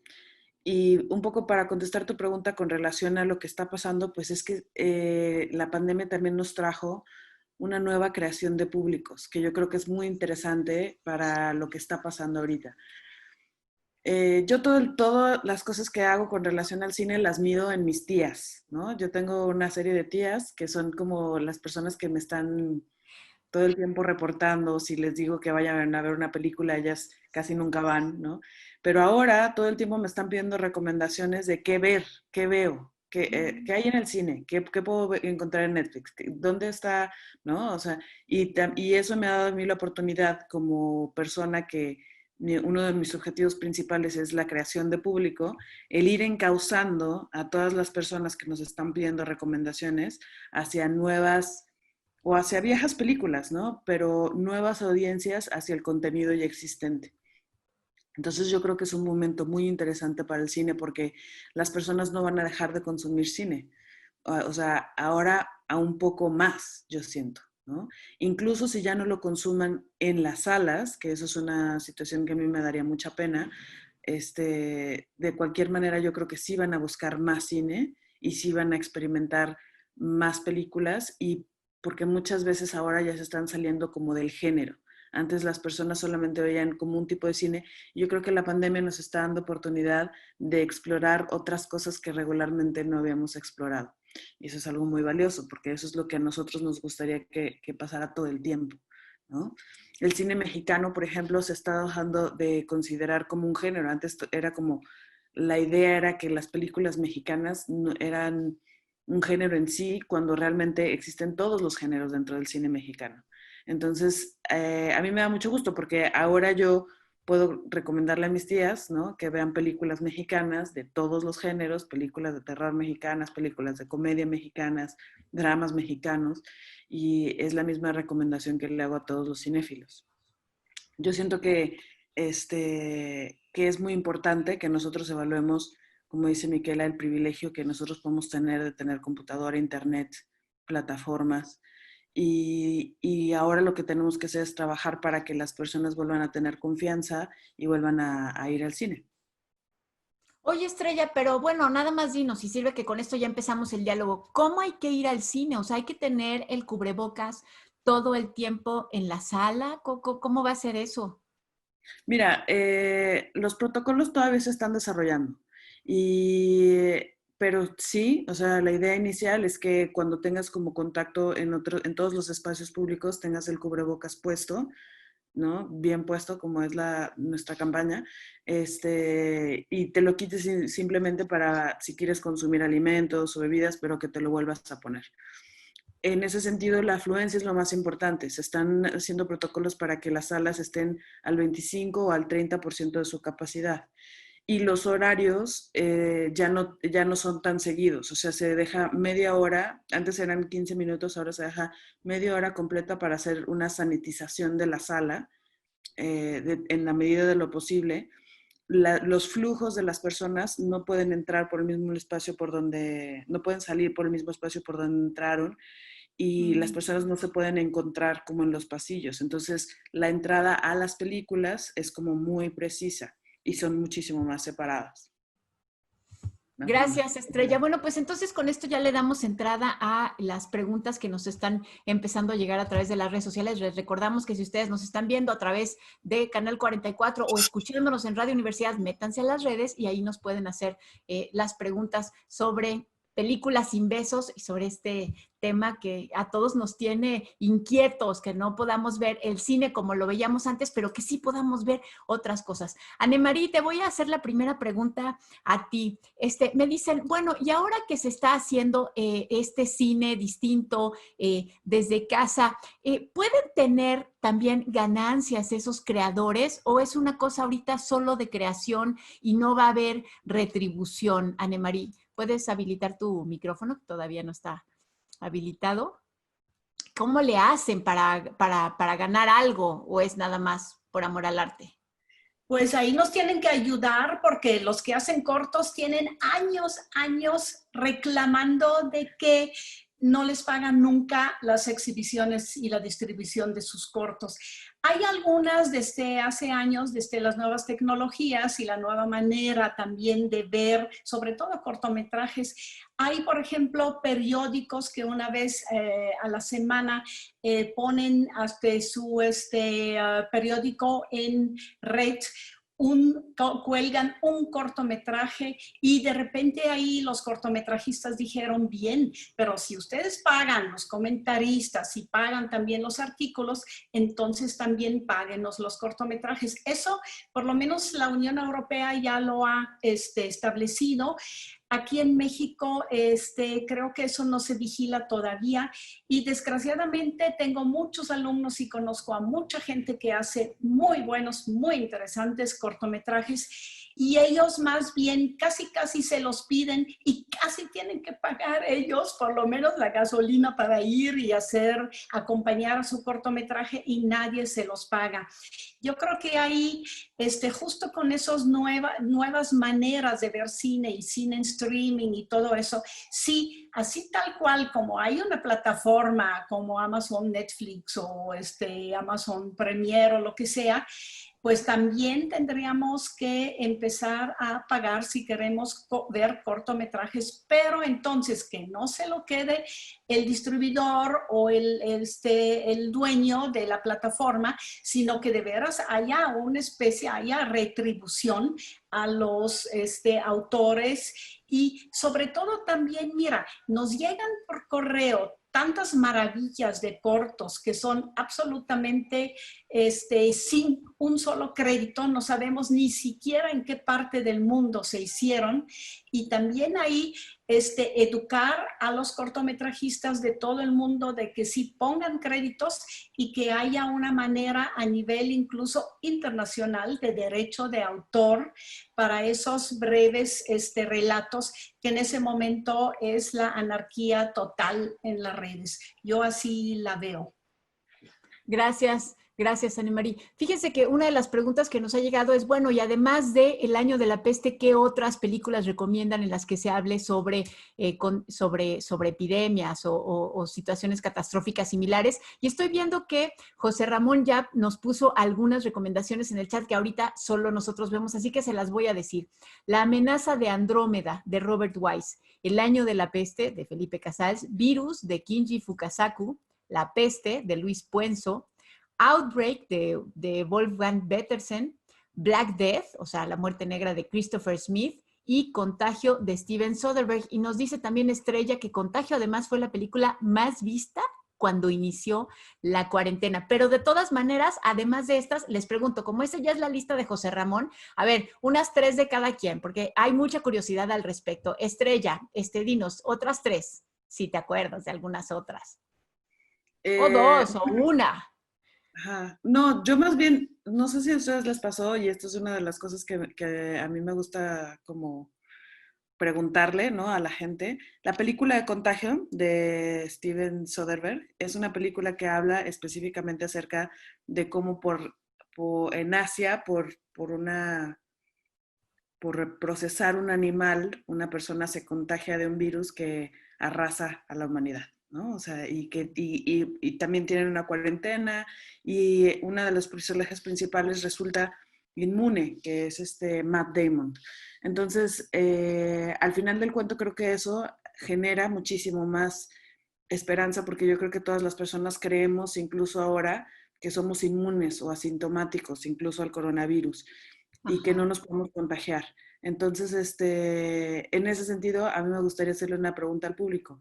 [SPEAKER 6] Y un poco para contestar tu pregunta con relación a lo que está pasando, pues es que la pandemia también nos trajo una nueva creación de públicos, que yo creo que es muy interesante para lo que está pasando ahorita. Yo todas las cosas que hago con relación al cine las mido en mis tías, ¿no? Yo tengo una serie de tías que son como las personas que me están todo el tiempo reportando. Si les digo que vayan a ver una película, ellas casi nunca van, ¿no? Pero ahora todo el tiempo me están pidiendo recomendaciones de qué ver, qué veo, qué hay en el cine, qué puedo encontrar en Netflix, dónde está, ¿no? O sea, y eso me ha dado a mí la oportunidad como persona que uno de mis objetivos principales es la creación de público, el ir encauzando a todas las personas que nos están pidiendo recomendaciones hacia nuevas o hacia viejas películas, ¿no? Pero nuevas audiencias hacia el contenido ya existente. Entonces yo creo que es un momento muy interesante para el cine porque las personas no van a dejar de consumir cine. O sea, ahora a un poco más, yo siento, ¿no? Incluso si ya no lo consuman en las salas, que eso es una situación que a mí me daría mucha pena, de cualquier manera yo creo que sí van a buscar más cine y sí van a experimentar más películas y porque muchas veces ahora ya se están saliendo como del género. Antes las personas solamente veían como un tipo de cine. Y yo creo que la pandemia nos está dando oportunidad de explorar otras cosas que regularmente no habíamos explorado. Y eso es algo muy valioso, porque eso es lo que a nosotros nos gustaría que pasara todo el tiempo, ¿no? El cine mexicano, por ejemplo, se está dejando de considerar como un género. Antes era como, la idea era que las películas mexicanas no, eran un género en sí, cuando realmente existen todos los géneros dentro del cine mexicano. Entonces, a mí me da mucho gusto porque ahora yo puedo recomendarle a mis tías, ¿no? Que vean películas mexicanas de todos los géneros, películas de terror mexicanas, películas de comedia mexicanas, dramas mexicanos, y es la misma recomendación que le hago a todos los cinéfilos. Yo siento que es muy importante que nosotros evaluemos, como dice Miquela, el privilegio que nosotros podemos tener de tener computadora, internet, plataformas, y ahora lo que tenemos que hacer es trabajar para que las personas vuelvan a tener confianza y vuelvan a ir al cine.
[SPEAKER 2] Oye, Estrella, pero bueno, nada más dinos, y sirve que con esto ya empezamos el diálogo. ¿Cómo hay que ir al cine? O sea, ¿hay que tener el cubrebocas todo el tiempo en la sala? ¿Cómo va a ser eso?
[SPEAKER 6] Mira, los protocolos todavía se están desarrollando, pero sí, o sea, la idea inicial es que cuando tengas como contacto en todos los espacios públicos tengas el cubrebocas puesto, ¿no? Bien puesto, como es nuestra campaña, y te lo quites simplemente para si quieres consumir alimentos o bebidas, pero que te lo vuelvas a poner. En ese sentido, la afluencia es lo más importante. Se están haciendo protocolos para que las salas estén al 25 o al 30% de su capacidad. Y los horarios ya no son tan seguidos. O sea, se deja media hora, antes eran 15 minutos, ahora se deja media hora completa para hacer una sanitización de la sala en la medida de lo posible. Los flujos de las personas no pueden entrar por el mismo espacio por donde, no pueden salir por el mismo espacio por donde entraron y las personas no se pueden encontrar como en los pasillos. Entonces, la entrada a las películas es como muy precisa. y son muchísimo más separadas. ¿No?
[SPEAKER 2] Gracias, Estrella. Bueno, pues entonces con esto ya le damos entrada a las preguntas que nos están empezando a llegar a través de las redes sociales. Les recordamos que si ustedes nos están viendo a través de Canal 44 o escuchándonos en Radio Universidad, métanse a las redes y ahí nos pueden hacer las preguntas sobre películas sin besos y sobre este tema que a todos nos tiene inquietos, que no podamos ver el cine como lo veíamos antes, pero que sí podamos ver otras cosas. Anemarí, te voy a hacer la primera pregunta a ti. Me dicen, bueno, y ahora que se está haciendo este cine distinto desde casa, ¿pueden tener también ganancias esos creadores o es una cosa ahorita solo de creación y no va a haber retribución? Anemarí, ¿puedes habilitar tu micrófono? Todavía no está habilitado. ¿Cómo le hacen para ganar algo o es nada más por amor al arte?
[SPEAKER 4] Pues ahí nos tienen que ayudar porque los que hacen cortos tienen años reclamando de que no les pagan nunca las exhibiciones y la distribución de sus cortos. Hay algunas desde hace años, desde las nuevas tecnologías y la nueva manera también de ver, sobre todo cortometrajes. Hay, por ejemplo, periódicos que una vez a la semana ponen hasta su periódico en red, cuelgan un cortometraje y de repente ahí los cortometrajistas dijeron, bien, pero si ustedes pagan los comentaristas y pagan también los artículos, entonces también páguenos los cortometrajes. Eso, por lo menos la Unión Europea ya lo ha establecido. Aquí en México creo que eso no se vigila todavía y desgraciadamente tengo muchos alumnos y conozco a mucha gente que hace muy buenos, muy interesantes cortometrajes y ellos más bien casi se los piden y casi tienen que pagar ellos por lo menos la gasolina para ir y acompañar a su cortometraje y nadie se los paga. Yo creo que ahí, justo con esas nuevas maneras de ver cine y cine en streaming y todo eso, sí, así tal cual como hay una plataforma como Amazon Netflix o Amazon Premiere o lo que sea, pues también tendríamos que empezar a pagar si queremos ver cortometrajes, pero entonces que no se lo quede el distribuidor o el dueño de la plataforma, sino que de veras haya haya retribución a los autores y sobre todo también, mira, nos llegan por correo tantas maravillas de cortos que son absolutamente sin un solo crédito, no sabemos ni siquiera en qué parte del mundo se hicieron y también ahí educar a los cortometrajistas de todo el mundo de que sí pongan créditos y que haya una manera a nivel incluso internacional de derecho de autor para esos breves relatos que en ese momento es la anarquía total en las redes. Yo así la veo.
[SPEAKER 2] Gracias. Gracias, Anemarí. Fíjense que una de las preguntas que nos ha llegado es, bueno, y además de El año de la peste, ¿qué otras películas recomiendan en las que se hable sobre epidemias o situaciones catastróficas similares? Y estoy viendo que José Ramón ya nos puso algunas recomendaciones en el chat que ahorita solo nosotros vemos, así que se las voy a decir. La amenaza de Andrómeda, de Robert Wise. El año de la peste, de Felipe Casals. Virus, de Kinji Fukasaku. La peste, de Luis Puenzo. Outbreak de Wolfgang Petersen, Black Death, o sea, La muerte negra de Christopher Smith y Contagio de Steven Soderbergh. Y nos dice también Estrella que Contagio además fue la película más vista cuando inició la cuarentena. Pero de todas maneras, además de estas, les pregunto, como esa ya es la lista de José Ramón, a ver, unas 3 de cada quien, porque hay mucha curiosidad al respecto. Estrella, dinos, otras 3, si te acuerdas de algunas otras. O 2, o una.
[SPEAKER 6] Ajá. No, yo más bien, no sé si a ustedes les pasó, y esto es una de las cosas que a mí me gusta como preguntarle, ¿no?, a la gente. La película de Contagio de Steven Soderbergh es una película que habla específicamente acerca de cómo en Asia, por procesar un animal, una persona se contagia de un virus que arrasa a la humanidad, ¿no? O sea, y también tienen una cuarentena y uno de los personajes principales resulta inmune, que es Matt Damon. Entonces, al final del cuento creo que eso genera muchísimo más esperanza, porque yo creo que todas las personas creemos, incluso ahora, que somos inmunes o asintomáticos, incluso al coronavirus, y que no nos podemos contagiar. Entonces, en ese sentido, a mí me gustaría hacerle una pregunta al público.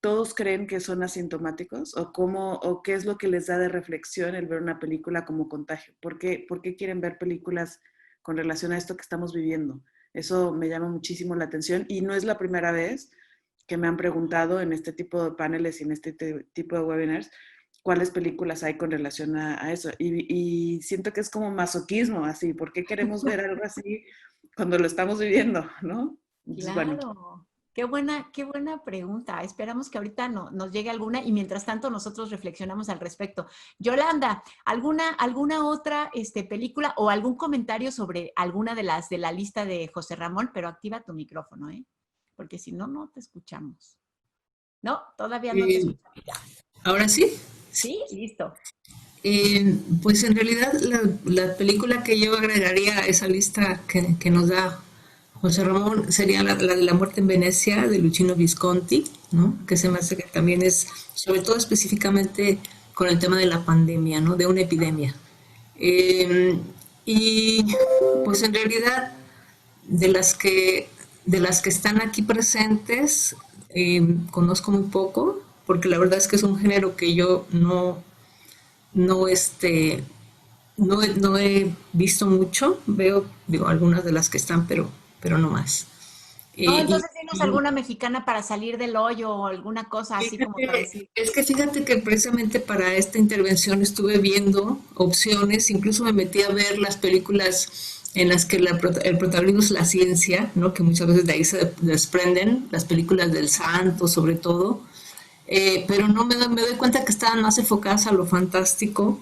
[SPEAKER 6] ¿Todos creen que son asintomáticos? ¿O qué es lo que les da de reflexión el ver una película como contagio? ¿Por qué quieren ver películas con relación a esto que estamos viviendo? Eso me llama muchísimo la atención y no es la primera vez que me han preguntado en este tipo de paneles y en este tipo de webinars cuáles películas hay con relación a eso. Y siento que es como masoquismo, así. ¿Por qué queremos ver algo así cuando lo estamos viviendo, no? Entonces,
[SPEAKER 2] Claro.
[SPEAKER 6] bueno.
[SPEAKER 2] Qué buena pregunta. Esperamos que ahorita nos llegue alguna y mientras tanto nosotros reflexionamos al respecto. Yolanda, ¿alguna otra película o algún comentario sobre alguna de las de la lista de José Ramón? Pero activa tu micrófono, ¿eh? Porque si no, no te escuchamos. No, todavía no te escuchamos.
[SPEAKER 3] ¿Ahora sí?
[SPEAKER 2] Sí, listo.
[SPEAKER 3] Pues en realidad la película que yo agregaría a esa lista que nos da José Ramón sería la de La muerte en Venecia de Luchino Visconti, ¿no? Que se me hace que también es, sobre todo específicamente con el tema de la pandemia, ¿no? De una epidemia. Y pues en realidad de las que están aquí presentes conozco muy poco, porque la verdad es que es un género que yo no, no he visto mucho. Veo, digo, algunas de las que están, pero no más.
[SPEAKER 2] No, entonces dinos alguna mexicana para salir del hoyo o alguna cosa así como para decir.
[SPEAKER 3] Es que fíjate que precisamente para esta intervención estuve viendo opciones, incluso me metí a ver las películas en las que el protagonismo es la ciencia, ¿no? Que muchas veces de ahí se desprenden, las películas del santo sobre todo, pero no me doy cuenta que estaban más enfocadas a lo fantástico,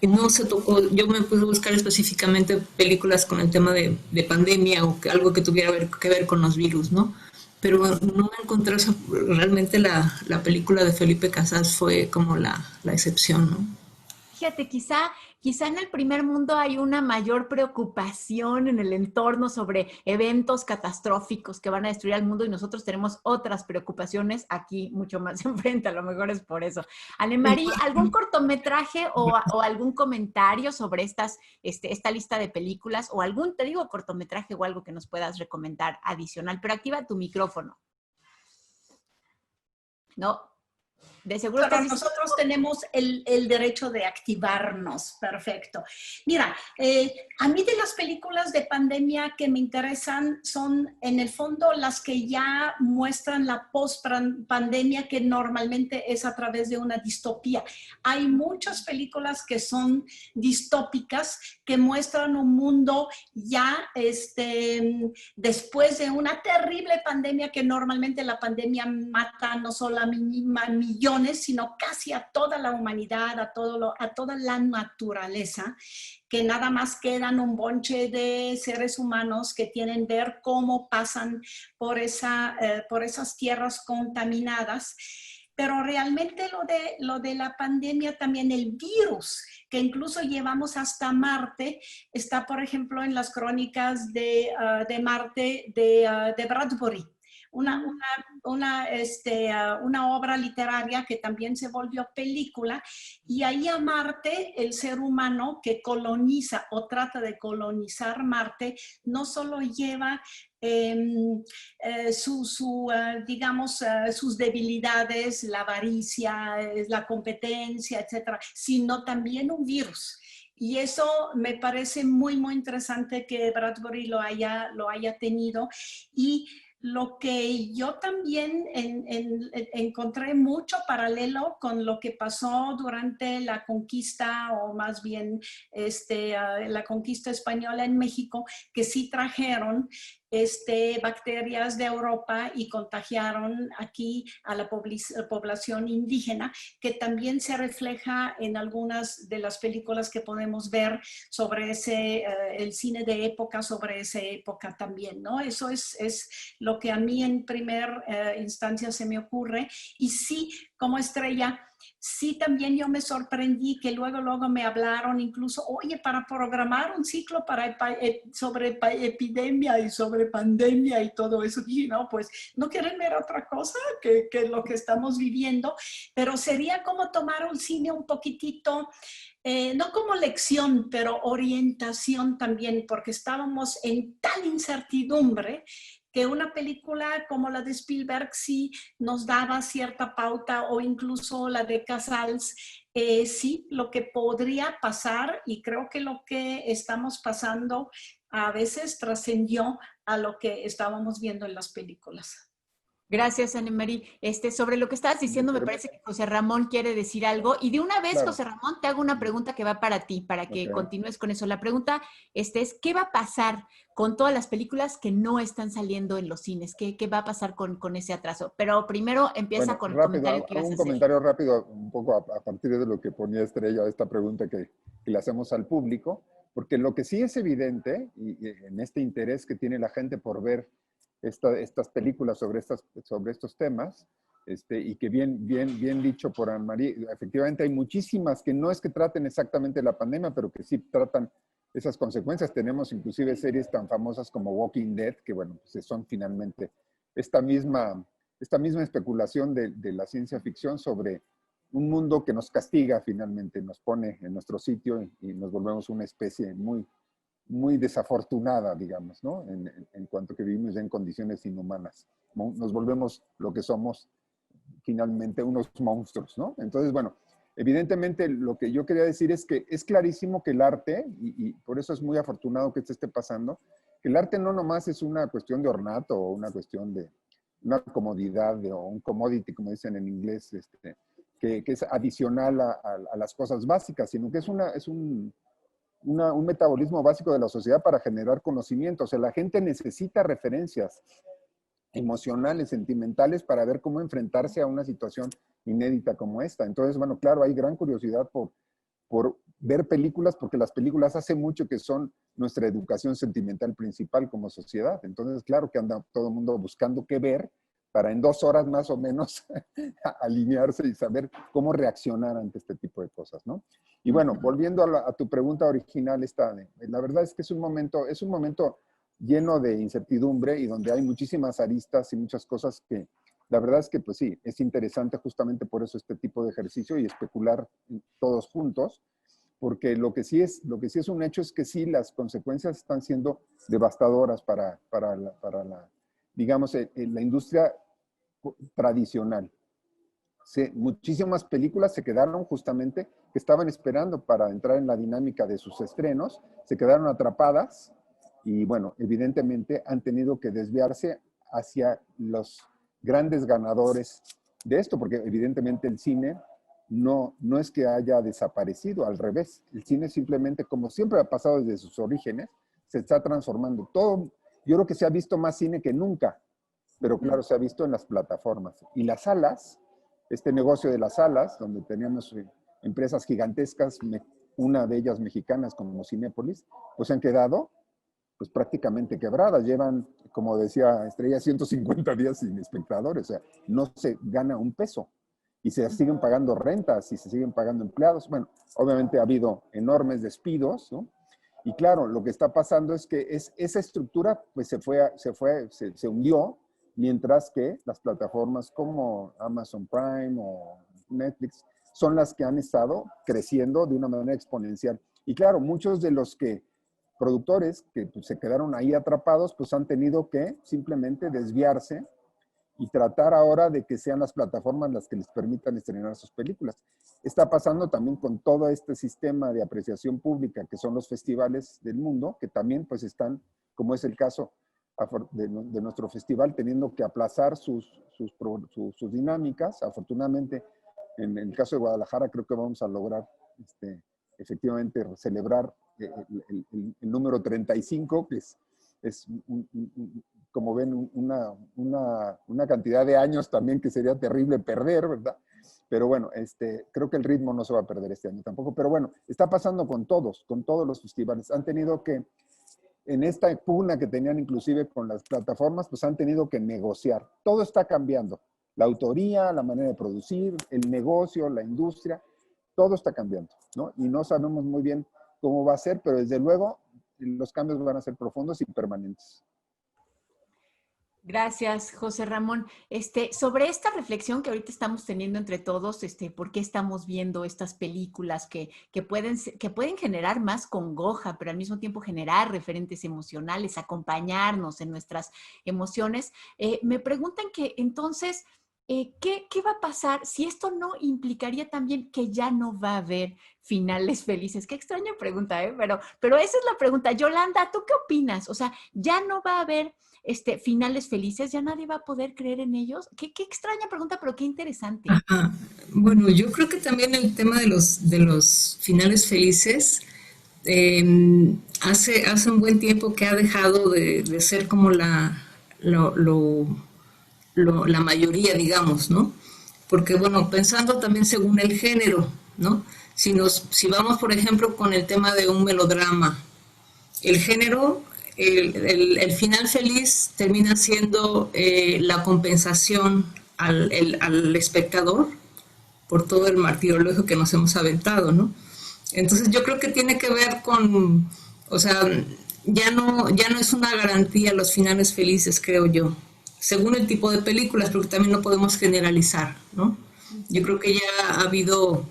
[SPEAKER 3] que no se tocó. Yo me puse a buscar específicamente películas con el tema de pandemia o que algo que tuviera que ver con los virus, ¿no? Pero no me encontré, o sea, realmente la película de Felipe Casas fue como la excepción, ¿no?
[SPEAKER 2] Fíjate, quizá en el primer mundo hay una mayor preocupación en el entorno sobre eventos catastróficos que van a destruir al mundo y nosotros tenemos otras preocupaciones aquí mucho más enfrente, a lo mejor es por eso. Anemarie, ¿algún cortometraje o algún comentario sobre esta lista de películas o algún, te digo, cortometraje o algo que nos puedas recomendar adicional? Pero activa tu micrófono. No. De seguro
[SPEAKER 4] pero nosotros tenemos el derecho de activarnos. Perfecto. Mira, a mí de las películas de pandemia que me interesan son en el fondo las que ya muestran la post-pandemia, que normalmente es a través de una distopía. Hay muchas películas que son distópicas, que muestran un mundo ya después de una terrible pandemia, que normalmente la pandemia mata no solo a millones, sino casi a toda la humanidad, a toda la naturaleza, que nada más quedan un bonche de seres humanos que tienen que ver cómo pasan por esas tierras contaminadas. Pero realmente lo de la pandemia, también el virus, que incluso llevamos hasta Marte, está, por ejemplo, en las crónicas de Marte de Bradbury. Una obra literaria que también se volvió película, y ahí a Marte, el ser humano que coloniza o trata de colonizar Marte, no solo lleva sus debilidades, la avaricia, la competencia, etcétera, sino también un virus. Y eso me parece muy, muy interesante que Bradbury lo haya tenido. Y lo que yo también encontré mucho paralelo con lo que pasó durante la conquista, o más bien la conquista española en México, que sí trajeron bacterias de Europa y contagiaron aquí a la población indígena, que también se refleja en algunas de las películas que podemos ver sobre el cine de época, sobre esa época también, ¿no? Eso es lo que a mí en primera instancia se me ocurre. Y sí, como Estrella, sí también yo me sorprendí que luego me hablaron incluso, oye, para programar un ciclo sobre epidemia y sobre pandemia y todo eso. Dije, no, pues no quieren ver otra cosa que lo que estamos viviendo, pero sería como tomar un cine un poquitito, no como lección, pero orientación también, porque estábamos en tal incertidumbre que una película como la de Spielberg sí nos daba cierta pauta, o incluso la de Casals, sí, lo que podría pasar, y creo que lo que estamos pasando a veces trascendió a lo que estábamos viendo en las películas.
[SPEAKER 2] Gracias, Annemarie. Sobre lo que estabas diciendo, me parece que José Ramón quiere decir algo. Y de una vez,
[SPEAKER 5] Claro.
[SPEAKER 2] José Ramón, te hago una pregunta que va para ti, para que continúes con eso. La pregunta es, ¿qué va a pasar con todas las películas que no están saliendo en los cines? ¿Qué va a pasar con ese atraso? Pero primero empieza con el comentario que ibas a hacer.
[SPEAKER 5] Un comentario rápido, un poco a partir de lo que ponía Estrella, esta pregunta que le hacemos al público, porque lo que sí es evidente, y en este interés que tiene la gente por ver estas películas sobre estos temas, y que bien dicho por Annemarie, efectivamente hay muchísimas que no es que traten exactamente la pandemia, pero que sí tratan esas consecuencias. Tenemos inclusive series tan famosas como Walking Dead, que bueno, pues son finalmente esta misma especulación de la ciencia ficción sobre un mundo que nos castiga finalmente, nos pone en nuestro sitio y nos volvemos una especie muy desafortunada, digamos, ¿no? En cuanto que vivimos ya en condiciones inhumanas. Nos volvemos lo que somos, finalmente, unos monstruos, ¿no? Entonces, bueno, evidentemente lo que yo quería decir es que es clarísimo que el arte, y por eso es muy afortunado que esto esté pasando, que el arte no nomás es una cuestión de ornato o una cuestión de una comodidad o un commodity, como dicen en inglés, que es adicional a las cosas básicas, sino que es un metabolismo básico de la sociedad para generar conocimiento. O sea, la gente necesita referencias emocionales, sentimentales, para ver cómo enfrentarse a una situación inédita como esta. Entonces, bueno, claro, hay gran curiosidad por ver películas, porque las películas hace mucho que son nuestra educación sentimental principal como sociedad. Entonces, claro que anda todo el mundo buscando qué ver para en 2 horas más o menos alinearse y saber cómo reaccionar ante este tipo de cosas, ¿no? Y bueno, volviendo a tu pregunta original, la verdad es que es un momento lleno de incertidumbre y donde hay muchísimas aristas y muchas cosas que la verdad es que pues sí, es interesante justamente por eso este tipo de ejercicio y especular todos juntos, porque lo que sí es un hecho es que sí, las consecuencias están siendo devastadoras para la digamos, la industria tradicional. Muchísimas películas se quedaron justamente, que estaban esperando para entrar en la dinámica de sus estrenos, se quedaron atrapadas y bueno, evidentemente han tenido que desviarse hacia los grandes ganadores de esto, porque evidentemente el cine no es que haya desaparecido, al revés, el cine simplemente, como siempre ha pasado desde sus orígenes, se está transformando. Todo, yo creo que se ha visto más cine que nunca, pero claro, se ha visto en las plataformas. Y las salas, este negocio de las salas, donde teníamos empresas gigantescas, una de ellas mexicanas como Cinépolis, pues han quedado pues prácticamente quebradas. Llevan, como decía Estrella, 150 días sin espectadores. O sea, no se gana un peso. Y se siguen pagando rentas y se siguen pagando empleados. Bueno, obviamente ha habido enormes despidos, ¿no? Y claro, lo que está pasando es que esa estructura pues se hundió, mientras que las plataformas como Amazon Prime o Netflix son las que han estado creciendo de una manera exponencial. Y claro, muchos de los productores que pues, se quedaron ahí atrapados, pues han tenido que simplemente desviarse y tratar ahora de que sean las plataformas las que les permitan estrenar sus películas. Está pasando también con todo este sistema de apreciación pública que son los festivales del mundo, que también pues están, como es el caso de nuestro festival, teniendo que aplazar sus dinámicas. Afortunadamente, en el caso de Guadalajara, creo que vamos a lograr efectivamente celebrar el número 35, que es como ven, una cantidad de años también que sería terrible perder, ¿verdad? Pero bueno, creo que el ritmo no se va a perder este año tampoco. Pero bueno, está pasando con todos los festivales. Han tenido que, en esta pugna que tenían inclusive con las plataformas, pues han tenido que negociar. Todo está cambiando. La autoría, la manera de producir, el negocio, la industria, todo está cambiando, ¿no? Y no sabemos muy bien cómo va a ser, pero desde luego los cambios van a ser profundos y permanentes.
[SPEAKER 2] Gracias, José Ramón. Sobre esta reflexión que ahorita estamos teniendo entre todos, ¿por qué estamos viendo estas películas que pueden generar más congoja, pero al mismo tiempo generar referentes emocionales, acompañarnos en nuestras emociones? Me preguntan que entonces, ¿qué va a pasar si esto no implicaría también que ya no va a haber finales felices? Qué extraña pregunta, ¿eh? Pero esa es la pregunta. Yolanda, ¿tú qué opinas? O sea, ¿ya no va a haber finales felices? ¿Ya nadie va a poder creer en ellos? Qué extraña pregunta, pero qué interesante.
[SPEAKER 3] Ajá. Bueno, yo creo que también el tema de los finales felices hace un buen tiempo que ha dejado de ser como la mayoría, digamos, ¿no? Porque, bueno, pensando también según el género, ¿no? Si vamos, por ejemplo, con el tema de un melodrama, el género, el final feliz termina siendo la compensación al espectador por todo el martirologio que nos hemos aventado, ¿no? Entonces yo creo que tiene que ver con, o sea, ya no es una garantía los finales felices, creo yo, según el tipo de películas, porque también no podemos generalizar, ¿no? Yo creo que ya ha habido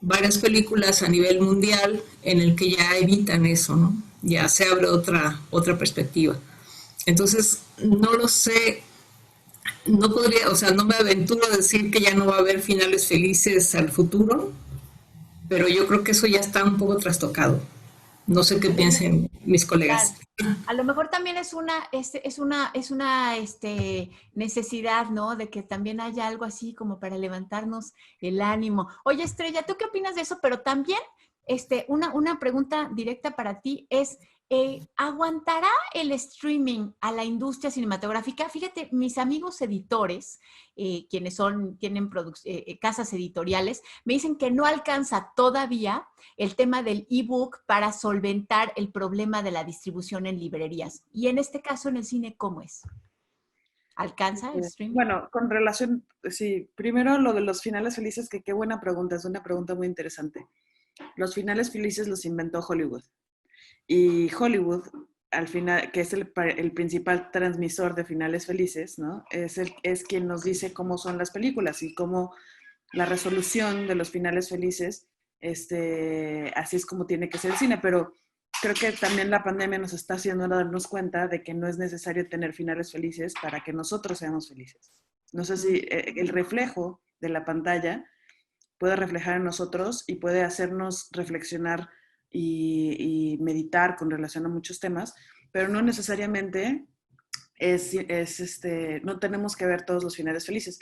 [SPEAKER 3] varias películas a nivel mundial en el que ya evitan eso, ¿no? Ya se abre otra perspectiva. Entonces, no lo sé, no podría, o sea, no me aventuro a decir que ya no va a haber finales felices al futuro, pero yo creo que eso ya está un poco trastocado. No sé qué piensen mis
[SPEAKER 2] Claro.
[SPEAKER 3] colegas.
[SPEAKER 2] A lo mejor también es una necesidad, ¿no? De que también haya algo así como para levantarnos el ánimo. Oye, Estrella, ¿tú qué opinas de eso? Pero también, una pregunta directa para ti es, ¿aguantará el streaming a la industria cinematográfica? Fíjate, mis amigos editores, quienes tienen casas editoriales, me dicen que no alcanza todavía el tema del ebook para solventar el problema de la distribución en librerías. Y en este caso, en el cine, ¿cómo es? ¿Alcanza el streaming?
[SPEAKER 6] Bueno, con relación, sí, primero lo de los finales felices, que qué buena pregunta, es una pregunta muy interesante. Los finales felices los inventó Hollywood. Y Hollywood, al final, que es el principal transmisor de finales felices, ¿no? Es quien nos dice cómo son las películas y cómo la resolución de los finales felices, así es como tiene que ser el cine. Pero creo que también la pandemia nos está haciendo darnos cuenta de que no es necesario tener finales felices para que nosotros seamos felices. No sé si el reflejo de la pantalla puede reflejar en nosotros y puede hacernos reflexionar y meditar con relación a muchos temas, pero no necesariamente no tenemos que ver todos los finales felices.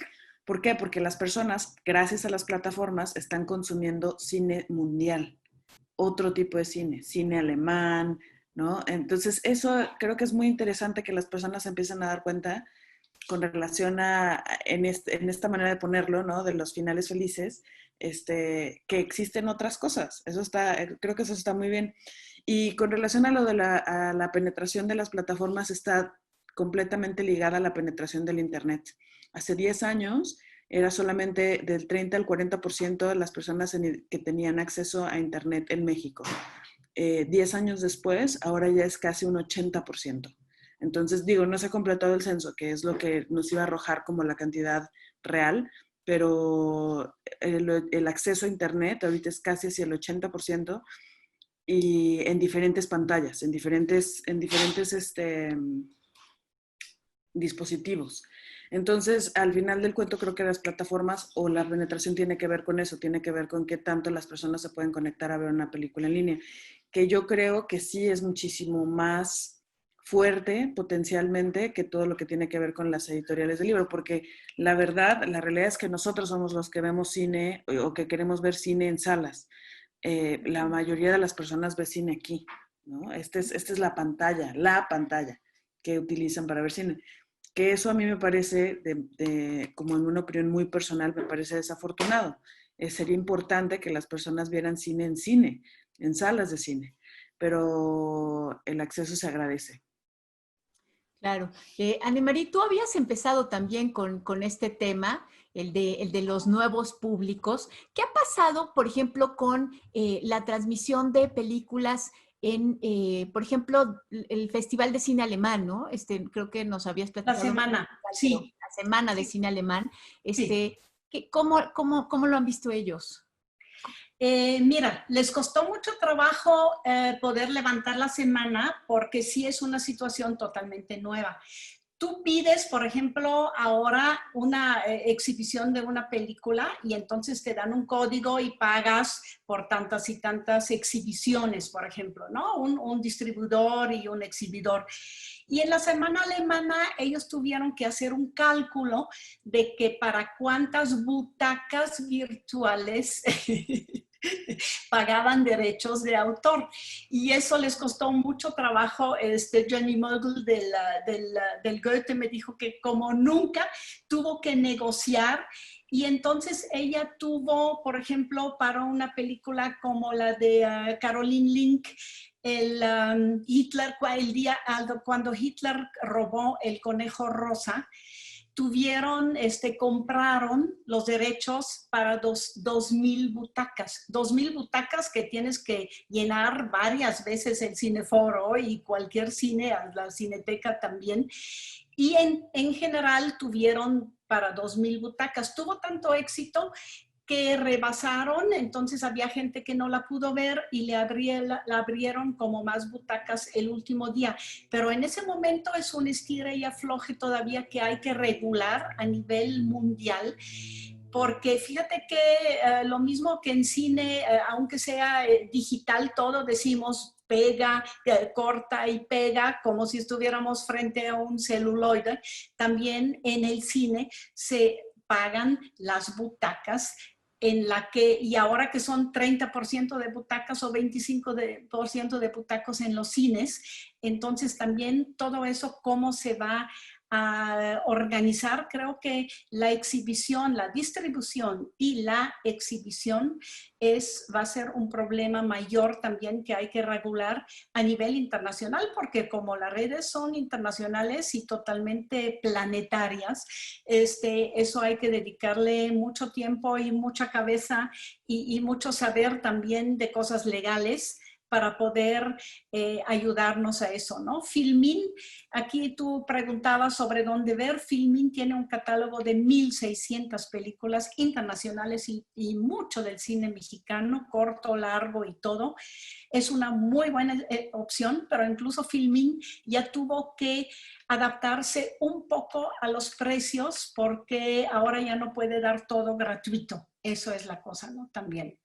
[SPEAKER 6] ¿Por qué? Porque las personas, gracias a las plataformas, están consumiendo cine mundial, otro tipo de cine alemán, ¿no? Entonces, eso creo que es muy interesante que las personas empiecen a dar cuenta con relación en esta manera de ponerlo, ¿no? De los finales felices, que existen otras cosas. Creo que eso está muy bien. Y con relación a lo de a la penetración de las plataformas, está completamente ligada a la penetración del Internet. Hace 10 años era solamente del 30 al 40% de las personas que tenían acceso a Internet en México. 10 años después, ahora ya es casi un 80%. Entonces, digo, no se ha completado el censo, que es lo que nos iba a arrojar como la cantidad real, pero el acceso a Internet ahorita es casi hacia el 80% y en diferentes pantallas, en diferentes dispositivos. Entonces, al final del cuento, creo que las plataformas o la penetración tiene que ver con eso, tiene que ver con qué tanto las personas se pueden conectar a ver una película en línea, que yo creo que sí es muchísimo más fuerte potencialmente que todo lo que tiene que ver con las editoriales de libro, porque la verdad, la realidad es que nosotros somos los que vemos cine o que queremos ver cine en salas. La mayoría de las personas ve cine aquí, ¿no? Esta es la pantalla que utilizan para ver cine. Que eso a mí me parece, como en una opinión muy personal, me parece desafortunado. Sería importante que las personas vieran cine, en salas de cine, pero el acceso se agradece.
[SPEAKER 2] Claro. Anemarie, tú habías empezado también con este tema, el de los nuevos públicos. ¿Qué ha pasado, por ejemplo, con la transmisión de películas en, por ejemplo, el Festival de Cine Alemán, ¿no? Creo que nos habías
[SPEAKER 4] La
[SPEAKER 2] platicado, no
[SPEAKER 4] semana,
[SPEAKER 2] pero
[SPEAKER 4] sí,
[SPEAKER 2] la Semana de
[SPEAKER 4] sí,
[SPEAKER 2] Cine Alemán.
[SPEAKER 4] sí.
[SPEAKER 2] ¿Cómo lo han visto ellos?
[SPEAKER 4] Mira, les costó mucho trabajo poder levantar la semana porque sí es una situación totalmente nueva. Tú pides, por ejemplo, ahora una exhibición de una película y entonces te dan un código y pagas por tantas y tantas exhibiciones, por ejemplo, ¿no? Un distribuidor y un exhibidor. Y en la semana alemana ellos tuvieron que hacer un cálculo de que para cuántas butacas virtuales pagaban derechos de autor. Y eso les costó mucho trabajo. Jenny Mogul del Goethe me dijo que como nunca tuvo que negociar. Y entonces ella tuvo, por ejemplo, para una película como la de Caroline Link, Hitler, cuando Hitler robó el conejo rosa, compraron los derechos para 2,000 butacas. 2,000 butacas que tienes que llenar varias veces el Cineforo y cualquier cine, la Cineteca también. Y en general tuvieron para 2,000 butacas. Tuvo tanto éxito que rebasaron, entonces había gente que no la pudo ver y la abrieron como más butacas el último día. Pero en ese momento es un estira y afloje todavía que hay que regular a nivel mundial, porque fíjate que lo mismo que en cine, aunque sea digital, todo decimos pega, corta y pega, como si estuviéramos frente a un celuloide. También en el cine se pagan las butacas en la que, y ahora que son 30% de butacas o 25% de butacos en los cines, entonces también todo eso, cómo se va a organizar. Creo que la exhibición, la distribución y la exhibición va a ser un problema mayor también que hay que regular a nivel internacional, porque como las redes son internacionales y totalmente planetarias, eso hay que dedicarle mucho tiempo y mucha cabeza y mucho saber también de cosas legales para poder ayudarnos a eso, ¿no? Filmin, aquí tú preguntabas sobre dónde ver. Filmin tiene un catálogo de 1,600 películas internacionales y mucho del cine mexicano, corto, largo y todo. Es una muy buena opción, pero incluso Filmin ya tuvo que adaptarse un poco a los precios porque ahora ya no puede dar todo gratuito. Eso es la cosa, ¿no? También.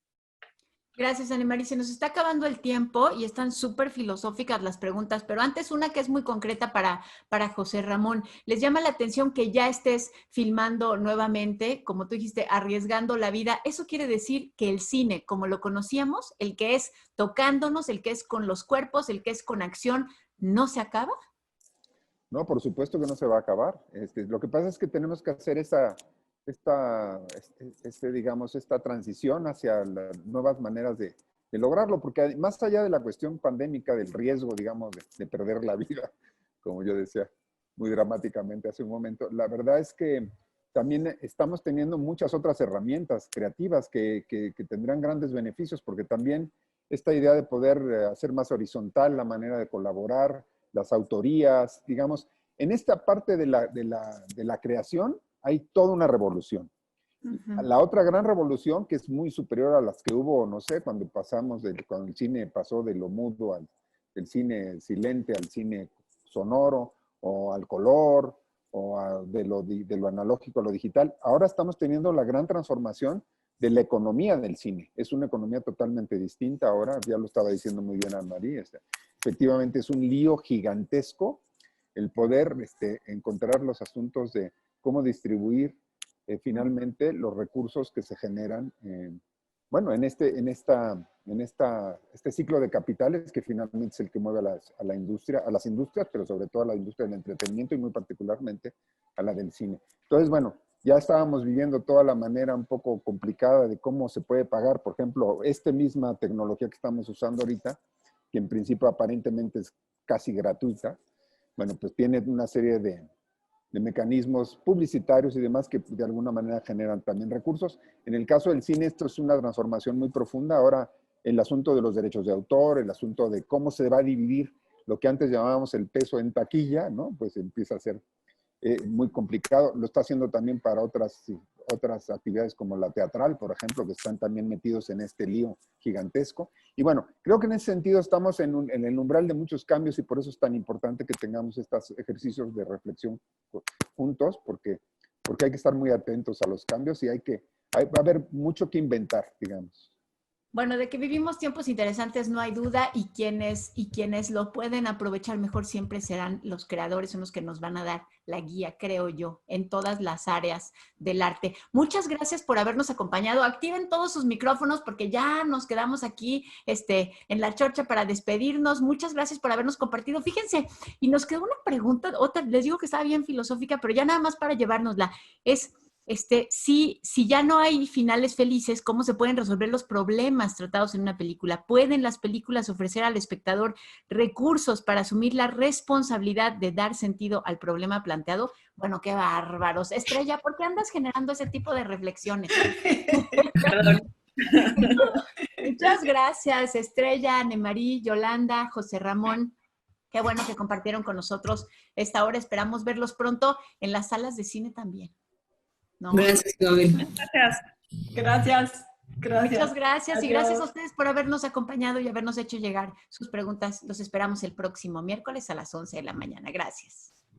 [SPEAKER 2] Gracias, Anemarie. Se nos está acabando el tiempo y están súper filosóficas las preguntas, pero antes una que es muy concreta para José Ramón. ¿Les llama la atención que ya estés filmando nuevamente, como tú dijiste, arriesgando la vida? ¿Eso quiere decir que el cine, como lo conocíamos, el que es tocándonos, el que es con los cuerpos, el que es con acción, no se acaba?
[SPEAKER 5] No, por supuesto que no se va a acabar. Lo que pasa es que tenemos que hacer digamos, esta transición hacia las nuevas maneras de lograrlo, porque más allá de la cuestión pandémica, del riesgo, digamos, de perder la vida, como yo decía muy dramáticamente hace un momento, la verdad es que también estamos teniendo muchas otras herramientas creativas que tendrán grandes beneficios, porque también esta idea de poder hacer más horizontal la manera de colaborar, las autorías, digamos, en esta parte de la creación hay toda una revolución.
[SPEAKER 2] Uh-huh.
[SPEAKER 5] La otra gran revolución, que es muy superior a las que hubo, no sé, cuando cuando el cine pasó de lo mudo del cine silente al cine sonoro, o al color, de lo analógico a lo digital. Ahora estamos teniendo la gran transformación de la economía del cine. Es una economía totalmente distinta ahora, ya lo estaba diciendo muy bien Anne-Marie. Efectivamente es un lío gigantesco el poder encontrar los asuntos de cómo distribuir finalmente los recursos que se generan bueno, en este ciclo de capitales que finalmente es el que mueve a la industria, a las industrias, pero sobre todo a la industria del entretenimiento y muy particularmente a la del cine. Entonces, bueno, ya estábamos viviendo toda la manera un poco complicada de cómo se puede pagar, por ejemplo, misma tecnología que estamos usando ahorita, que en principio aparentemente es casi gratuita, bueno, pues tiene una serie de mecanismos publicitarios y demás que de alguna manera generan también recursos. En el caso del cine, esto es una transformación muy profunda. Ahora, el asunto de los derechos de autor, el asunto de cómo se va a dividir lo que antes llamábamos el peso en taquilla, ¿no? Pues empieza a ser muy complicado. Lo está haciendo también para otras actividades como la teatral, por ejemplo, que están también metidos en este lío gigantesco. Y bueno, creo que en ese sentido estamos en el umbral de muchos cambios y por eso es tan importante que tengamos estos ejercicios de reflexión juntos, porque hay que estar muy atentos a los cambios y va a haber mucho que inventar, digamos.
[SPEAKER 2] Bueno, de que vivimos tiempos interesantes no hay duda y quienes lo pueden aprovechar mejor siempre serán los creadores, son los que nos van a dar la guía, creo yo, en todas las áreas del arte. Muchas gracias por habernos acompañado. Activen todos sus micrófonos porque ya nos quedamos aquí en la chorcha para despedirnos. Muchas gracias por habernos compartido. Fíjense, y nos quedó una pregunta, otra, les digo que estaba bien filosófica, pero ya nada más para llevárnosla. Es... si ya no hay finales felices, ¿cómo se pueden resolver los problemas tratados en una película? ¿Pueden las películas ofrecer al espectador recursos para asumir la responsabilidad de dar sentido al problema planteado? Bueno, qué bárbaros. Estrella, ¿por qué andas generando ese tipo de reflexiones? Muchas gracias, Estrella, Anemarí, Yolanda, José Ramón. Qué bueno que compartieron con nosotros esta hora. Esperamos verlos pronto en las salas de cine también. ¿No?
[SPEAKER 3] Gracias, Gabriel.
[SPEAKER 4] Gracias.
[SPEAKER 2] Muchas gracias.
[SPEAKER 4] Adiós.
[SPEAKER 2] Y gracias a ustedes por habernos acompañado y habernos hecho llegar sus preguntas. Los esperamos el próximo miércoles a las 11 de la mañana. Gracias.